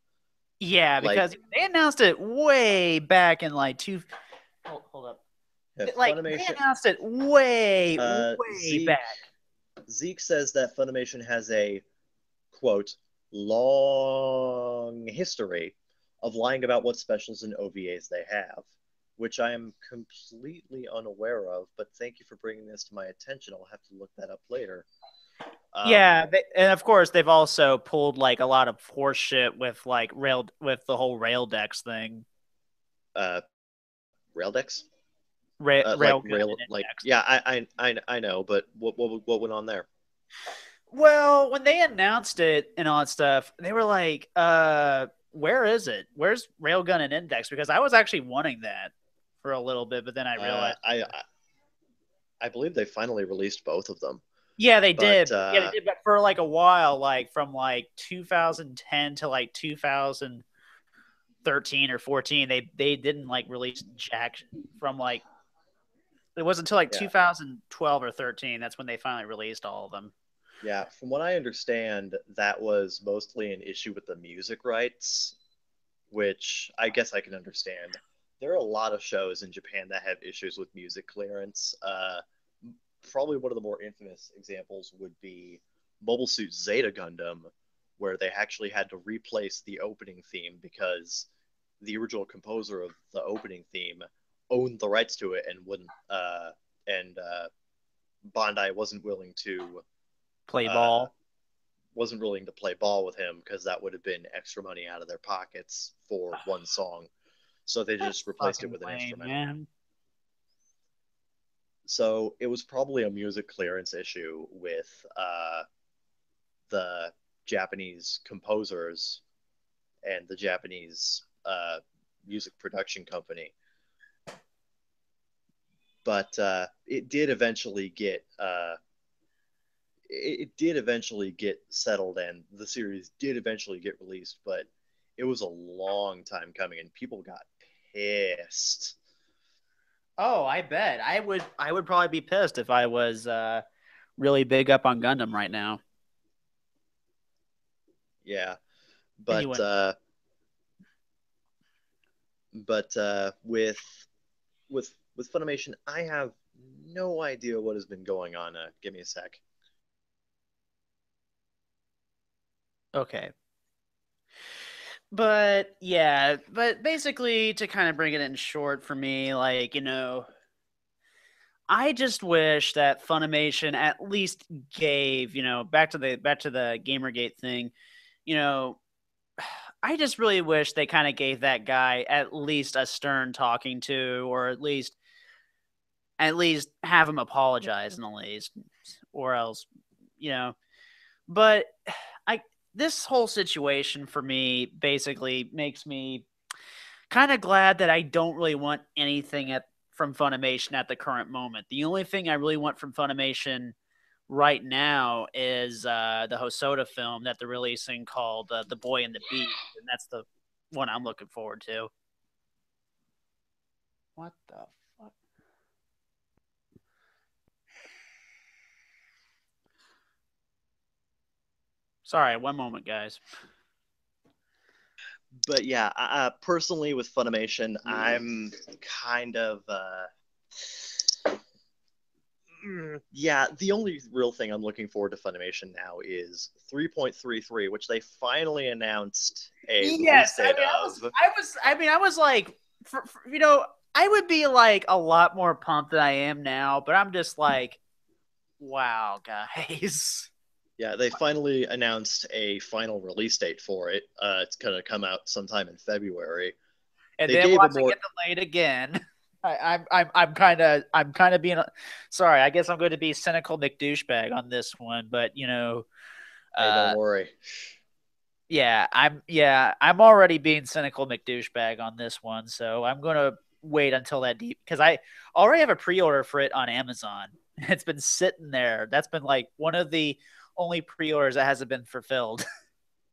yeah, Like because they announced it way back in like two. Hold up. if Like they Funimation, announced it way, uh, way Zeke back. Zeke says that Funimation has a quote long history of lying about what specials and OVAs they have, which I am completely unaware of. But thank you for bringing this to my attention. I'll have to look that up later. Yeah, Um, and of course they've also pulled like a lot of horse shit with like with the whole rail decks thing, uh, Raildex, like rail gun rail, and like index. yeah, I know, but what went on there? Well, when they announced it and all that stuff, they were like, where is it? Where's Railgun and Index?" Because I was actually wanting that for a little bit, but then I Uh, realized, I I believe they finally released both of them, yeah, they but did. Yeah, they did. But for like a while, like from like 2010 to like 2013 or 14, they didn't like release jack from like it wasn't until like yeah, 2012 or 13 that's when they finally released all of them. yeah. From what I understand, that was mostly an issue with the music rights, which I guess I can understand. There are a lot of shows in Japan that have issues with music clearance. Probably one of the more infamous examples would be Mobile Suit Zeta Gundam, where they actually had to replace the opening theme because the original composer of the opening theme owned the rights to it and wouldn't, and Bandai Play uh, ball. wasn't willing to play ball with him because that would have been extra money out of their pockets for one song. So they That's just replaced it fucking with an lame, instrumental. man. So it was probably a music clearance issue with the Japanese composers and the Japanese music production company. But it did eventually get settled, and the series did eventually get released. But it was a long time coming, and people got pissed. Oh, I bet. I would probably be pissed if I was really big up on Gundam right now. Yeah, And you but wouldn't. uh, but with Funimation, I have no idea what has been going on. Give me a sec. Okay. But yeah, but basically to kind of bring it in short for me, like, I just wish that Funimation at least gave, back to the Gamergate thing, you know, I just really wish they kind of gave that guy at least a stern talking to, or at least have him apologize in the least, or else, you know. But I this whole situation for me basically makes me kind of glad that I don't really want anything at from Funimation at the current moment. The only thing I really want from Funimation right now is the Hosoda film that they're releasing called The Boy and the Beast, and that's the one I'm looking forward to. What the fuck? Sorry, one moment, guys. But yeah, personally with Funimation, I'm kind of yeah. The only real thing I'm looking forward to Funimation now is 3.33, which they finally announced a release date of. I was like, you know, I would be like a lot more pumped than I am now, but I'm just like, wow, guys. Yeah, they finally announced a final release date for it. It's gonna come out sometime in February. And They then gave watch a more. it get delayed again. I'm kind of being sorry. I guess I'm going to be cynical McDouchebag on this one, but you know, Hey, don't worry. yeah, I'm already being cynical McDouchebag on this one, so I'm gonna wait until that deep because I already have a pre-order for it on Amazon. It's been sitting there. That's been like one of the only pre-orders that hasn't been fulfilled.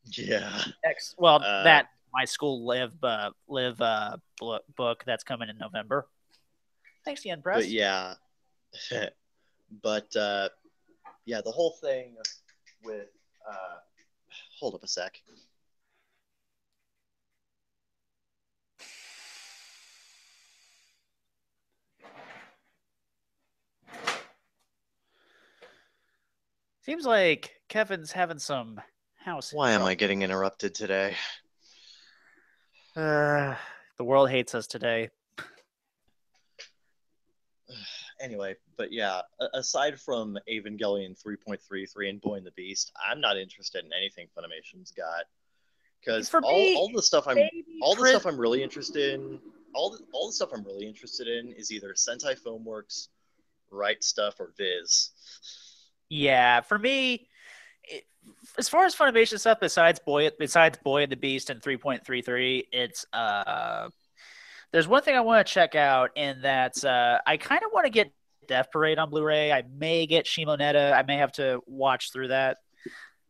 Yeah. That my school live book that's coming in November. Thanks, Ian Press. But yeah, but yeah, the whole thing with hold up a sec. Seems like Kevin's having some house. Why am I getting interrupted today? The world hates us today. Anyway, but yeah, aside from Evangelion 3.33 and Boy and the Beast, I'm not interested in anything Funimation's got. Because all the stuff I'm really interested in, all the stuff I'm really interested in is either Sentai Filmworks, Right Stuff, or Viz. Yeah, for me, as far as Funimation stuff, besides Boy and the Beast and 3.33, it's there's one thing I want to check out, and that's I kind of want to get Death Parade on Blu-ray. I may get Shimonetta. I may have to watch through that.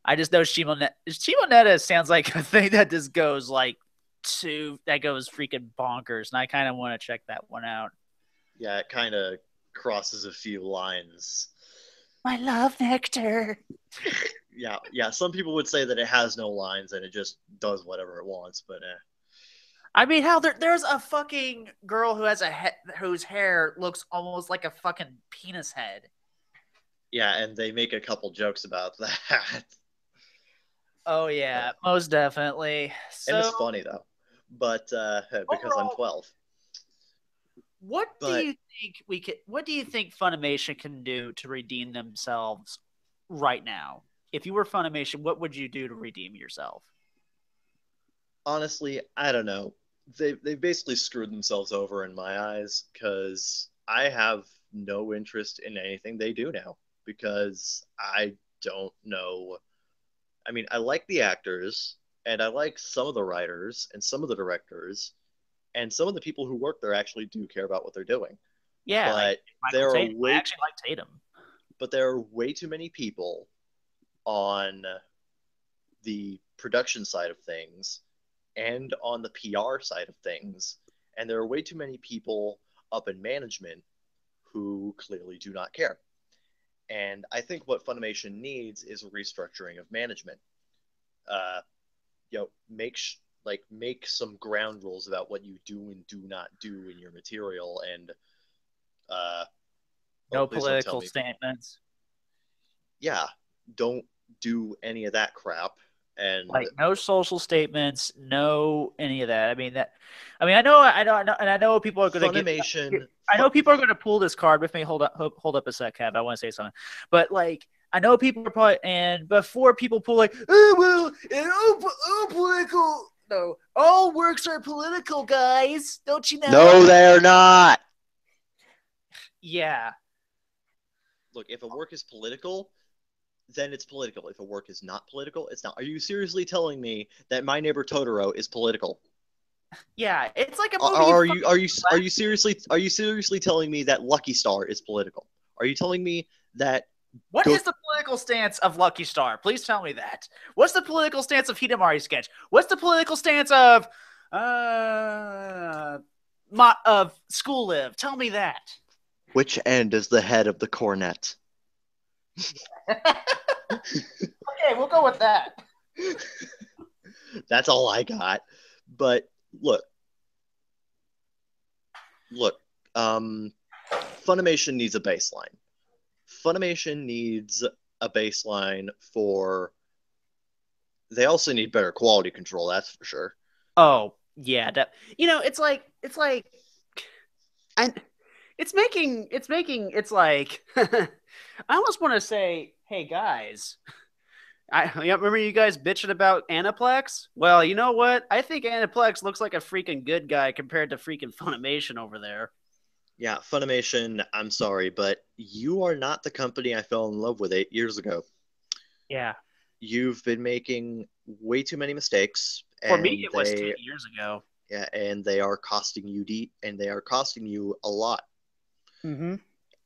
I just know Shimonetta sounds like a thing that just goes that goes freaking bonkers, and I kind of want to check that one out. Yeah, it kind of crosses a few lines. My love nectar. Yeah. Some people would say that it has no lines and it just does whatever it wants, but I mean, how there's a fucking girl who has whose hair looks almost like a fucking penis head. Yeah, and they make a couple jokes about that. Oh yeah, most definitely. And it's funny though, but because I'm 12. What do you think Funimation can do to redeem themselves right now? If you were Funimation, what would you do to redeem yourself? Honestly, I don't know. They've basically screwed themselves over in my eyes because I have no interest in anything they do now because I don't know. I mean, I like the actors and I like some of the writers and some of the directors and some of the people who work there actually do care about what they're doing. Yeah, but like there are I actually like Tatum. But there are way too many people on the production side of things and on the PR side of things, and there are way too many people up in management who clearly do not care. And I think what Funimation needs is a restructuring of management. Make some ground rules about what you do and do not do in your material, and no political statements. Yeah, don't do any of that crap. And like no social statements, no any of that. I know people are going to get. I know people are going to pull this card with me. Hold up a sec, Kev. I want to say something, but like I know people are probably and before people pull political. No, all works are political, guys. Don't you know? No, they're not. Yeah. Look, if a work is political, then it's political. If a work is not political, it's not. Are you seriously telling me that My Neighbor Totoro is political? Yeah, it's like a Are, movie. You are fucking you are you are you watched. seriously telling me that Lucky Star is political? Are you telling me that What the is the political stance of Lucky Star? Please tell me that. What's the political stance of Hidamari sketch? What's the political stance of School Live? Tell me that. which end is the head of the cornet? Okay, we'll go with that. That's all I got. But look, look, Funimation needs a baseline. Funimation needs a baseline for. They also need better quality control. That's for sure. Oh yeah, it's like, I, it's like I almost want to say, hey guys, remember you guys bitching about Aniplex? Well, you know what? I think Aniplex looks like a freaking good guy compared to freaking Funimation over there. Yeah, Funimation, I'm sorry, but you are not the company I fell in love with 8 years ago. Yeah. You've been making way too many mistakes, For me, and it was 10 years ago. they are costing you and they are costing you a lot. Mm-hmm.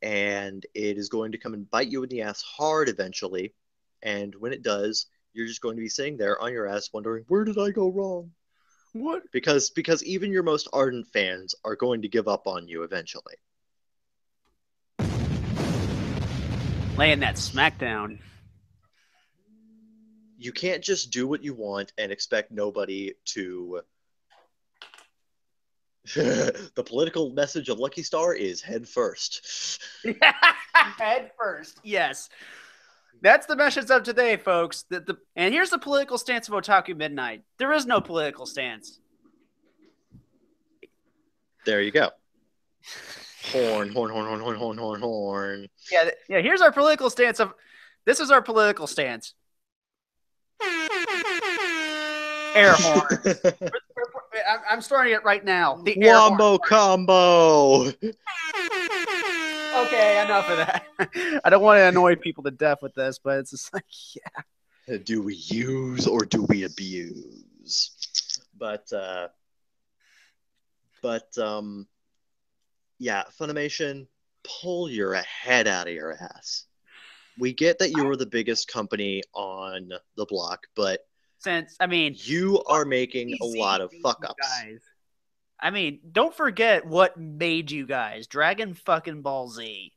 And it is going to come and bite you in the ass hard eventually. And when it does, you're just going to be sitting there on your ass wondering, where did I go wrong? What? Because even your most ardent fans are going to give up on you eventually. Laying that smackdown. You can't just do what you want and expect nobody to. The political message of Lucky Star is head first. Head first. Yes. That's the message of today, folks. And here's the political stance of Otaku Midnight. There is no political stance. There you go. Horn, horn, horn, horn, horn, horn, horn, horn. Yeah. Here's our political stance of. This is our political stance. Air horn. I'm starting it right now. The air Wombo horn. combo. Okay, enough of that. I don't want to annoy people to death with this, but it's just like, yeah. Do we use or do we abuse? But yeah, Funimation, pull your head out of your ass. We get that you are the biggest company on the block, but you are making a lot of fuck ups. I mean, don't forget what made you guys Dragon fucking Ball Z.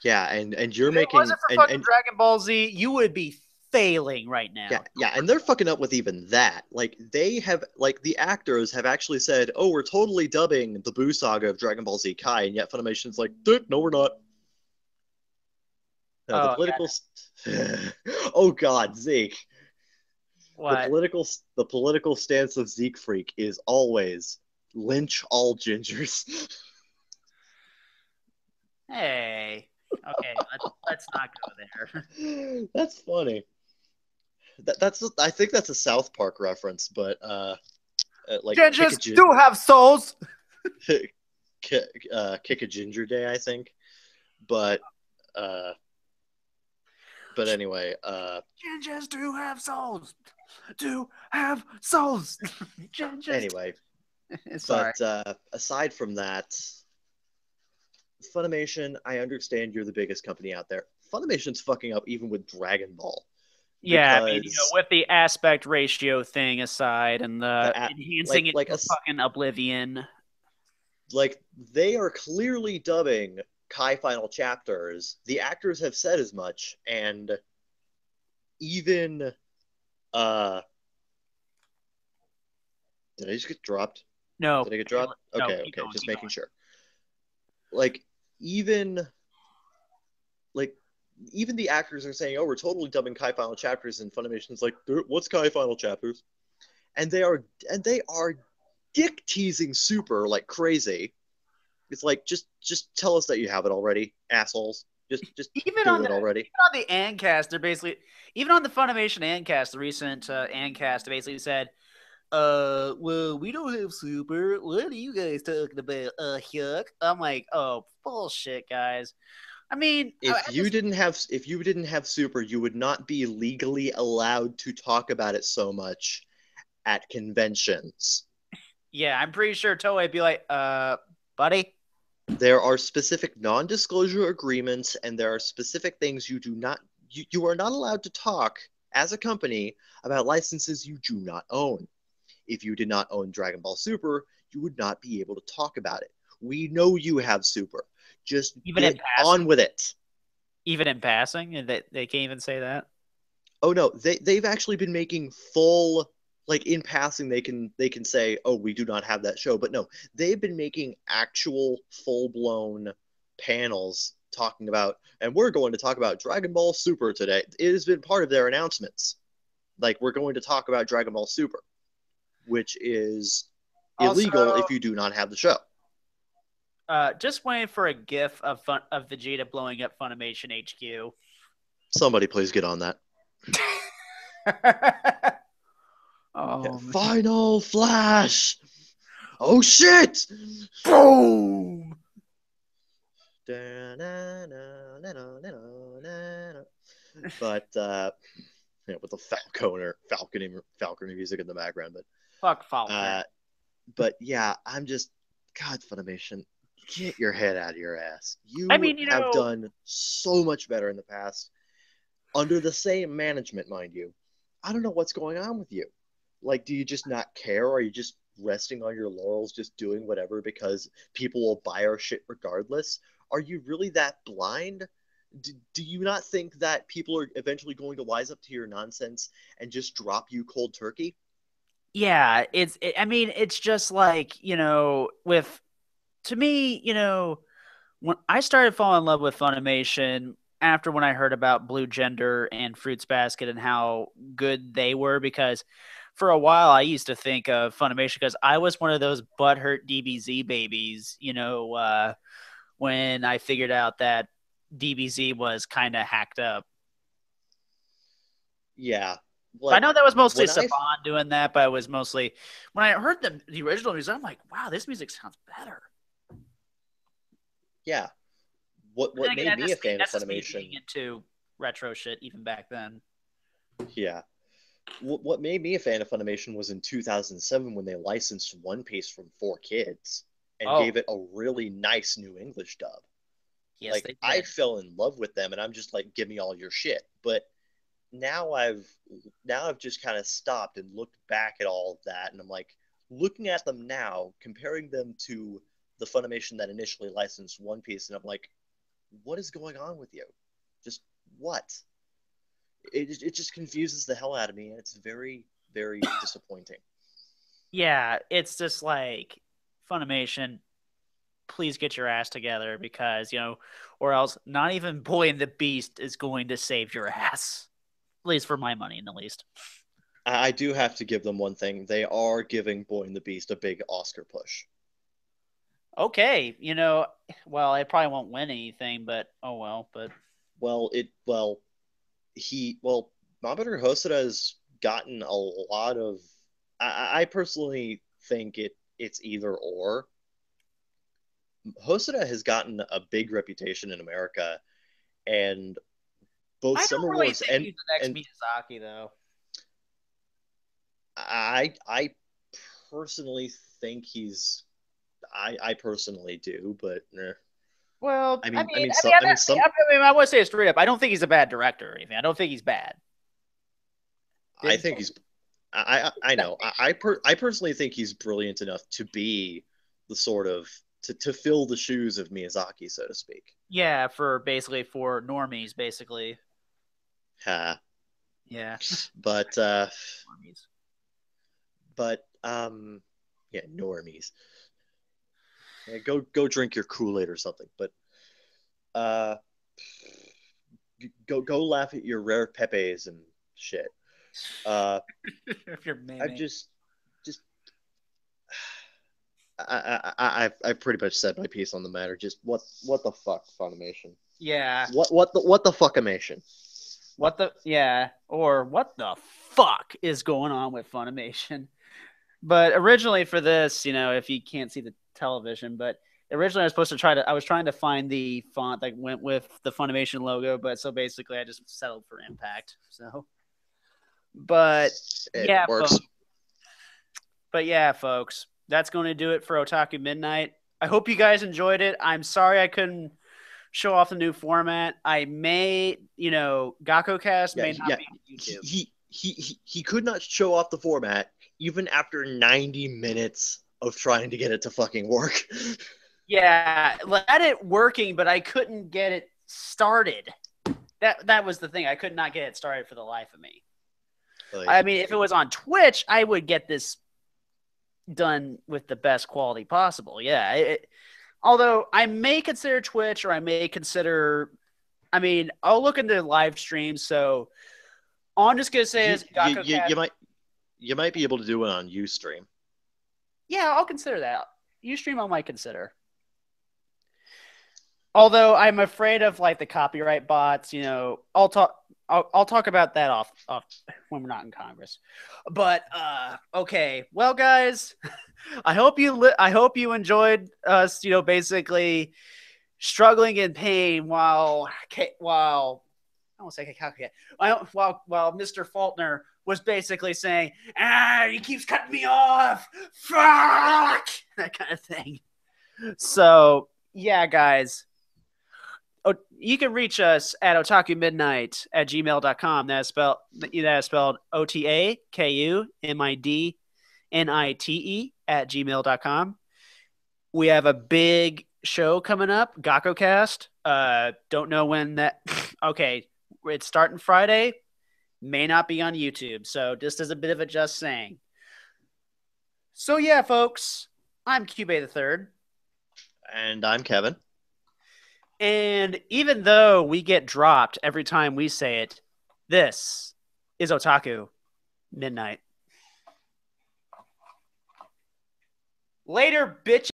Yeah, and you're if making. It wasn't for fucking Dragon Ball Z, you would be failing right now. Yeah, and they're fucking up with even that. Like they have, like the actors have actually said, "Oh, we're totally dubbing the Buu saga of Dragon Ball Z Kai," and yet Funimation's like, "No, we're not." The political. Yeah. Oh God, Zeke. What? The political stance of Zeke Freak is always lynch all gingers. Hey. Okay, let's not go there. That's funny. I think that's a South Park reference, but like gingers do have souls. Kick a ginger day, I think. But anyway, gingers do have souls. Do have souls. Anyway, sorry. But aside from that, Funimation, I understand you're the biggest company out there. Funimation's fucking up even with Dragon Ball. Yeah, I mean, with the aspect ratio thing aside and the enhancing it to fucking oblivion. Like, they are clearly dubbing Kai Final Chapters. The actors have said as much, and even did I just get dropped? No. Did I get dropped? Okay, no, just making sure. Like, even the actors are saying, "Oh, we're totally dubbing Kai Final Chapters," and Funimation's like, "What's Kai Final Chapters?" And they are dick teasing Super like crazy. It's like, just tell us that you have it already, assholes. Just even do on it already. Even on the Ancast, they're basically, even on the Funimation Ancast, the recent Ancast basically said, well, we don't have Super. What are you guys talking about? Yuck. I'm like, oh, bullshit, guys. I mean, if you didn't have Super, you would not be legally allowed to talk about it so much at conventions. Yeah, I'm pretty sure Toei would be like, buddy. There are specific non-disclosure agreements, and there are specific things you are not allowed to talk as a company about licenses you do not own. If you did not own Dragon Ball Super, you would not be able to talk about it. We know you have Super. Just Even get in passing? on with it. Even in passing, and they can't even say that. Oh no, they've actually been making full, like, in passing they can say, oh, we do not have that show, but no, they've been making actual full blown panels talking about, and we're going to talk about Dragon Ball Super today. It has been part of their announcements. Like, we're going to talk about Dragon Ball Super, which is illegal Also, if you do not have the show. just waiting for a GIF of Vegeta blowing up Funimation HQ. Somebody please get on that. Oh, Final Flash. Oh shit! boom! But with the Falconer music in the background, Fuck Falcon. but yeah, I'm just, God, Funimation, get your head out of your ass. You have done so much better in the past under the same management, mind you. I don't know what's going on with you. Like, do you just not care? Or are you just resting on your laurels, just doing whatever because people will buy our shit regardless? Are you really that blind? Do you not think that people are eventually going to wise up to your nonsense and just drop you cold turkey? Yeah, I mean, it's just like, to me, when I started falling in love with Funimation after when I heard about Blue Gender and Fruits Basket and how good they were, because for a while I used to think of Funimation because I was one of those butthurt DBZ babies, when I figured out that DBZ was kind of hacked up. Yeah. I know that was mostly Saban doing that, but it was mostly when I heard the original music, I'm like, wow, this music sounds better. Yeah. What made me a fan of Funimation? Being into retro shit even back then. Yeah. What made me a fan of Funimation was in 2007 when they licensed One Piece from 4Kids and gave it a really nice new English dub. Yes, like, I fell in love with them, and I'm just like, give me all your shit. But now I've just kind of stopped and looked back at all of that, and I'm like, looking at them now, comparing them to the Funimation that initially licensed One Piece, and I'm like, what is going on with you? Just what? It just confuses the hell out of me, and it's very, very disappointing. Yeah, it's just like, Funimation, please get your ass together, because, or else not even Boy and the Beast is going to save your ass. At least for my money, at least. I do have to give them one thing. They are giving Boy and the Beast a big Oscar push. Okay, well, it probably won't win anything, but oh well. But Mamoru Hosoda has gotten a lot of. I personally think it's either or. Hosoda has gotten a big reputation in America, and both Summer Wars and he's the next Miyazaki, though. I personally think he's. I personally do, but. Well, I want to say it straight up. I don't think he's a bad director or anything. I don't think he's bad. I think he's. I know. I personally think he's brilliant enough to be the sort of to fill the shoes of Miyazaki, so to speak. Yeah, for normies, basically. Ha. Yeah. But normies. But yeah, normies. Yeah, go drink your Kool-Aid or something. But go laugh at your rare Pepes and shit. If you're I've just I've pretty much said my piece on the matter. Just what the fuck, Funimation? Yeah. What the fuckimation? What the fuck is going on with Funimation? But originally for this, if you can't see the television, but originally I was trying to find the font that went with the Funimation logo, but so basically I just settled for Impact. So, but it works. But yeah, folks, that's going to do it for Otaku Midnight. I hope you guys enjoyed it. I'm sorry I couldn't show off the new format. I may, GakoCast may not be on YouTube. He could not show off the format even after 90 minutes of trying to get it to fucking work. Yeah, had it working, but I couldn't get it started. That was the thing. I could not get it started for the life of me. I mean, if it was on Twitch, I would get this done with the best quality possible. Yeah. Although I may consider Twitch, or I may consider, I'll look into live streams. So all I'm just going to say is you might be able to do it on Ustream. Yeah, I'll consider that. Ustream I might consider. Although I'm afraid of like the copyright bots, I'll talk about that off when we're not in Congress. But okay, well, guys, I hope you enjoyed us, basically struggling in pain while I won't say while Mr. Faulkner was basically saying, he keeps cutting me off, fuck, that kind of thing. So yeah, guys. You can reach us at otakumidnight@gmail.com. That is spelled OTAKUMIDNITE@gmail.com. We have a big show coming up, GakoCast. Don't know when that. Okay, it's starting Friday. May not be on YouTube. So just as a bit of a just saying. So yeah, folks, I'm Cube the Third. And I'm Kevin. And even though we get dropped every time we say it, this is Otaku Midnight. Later, bitch.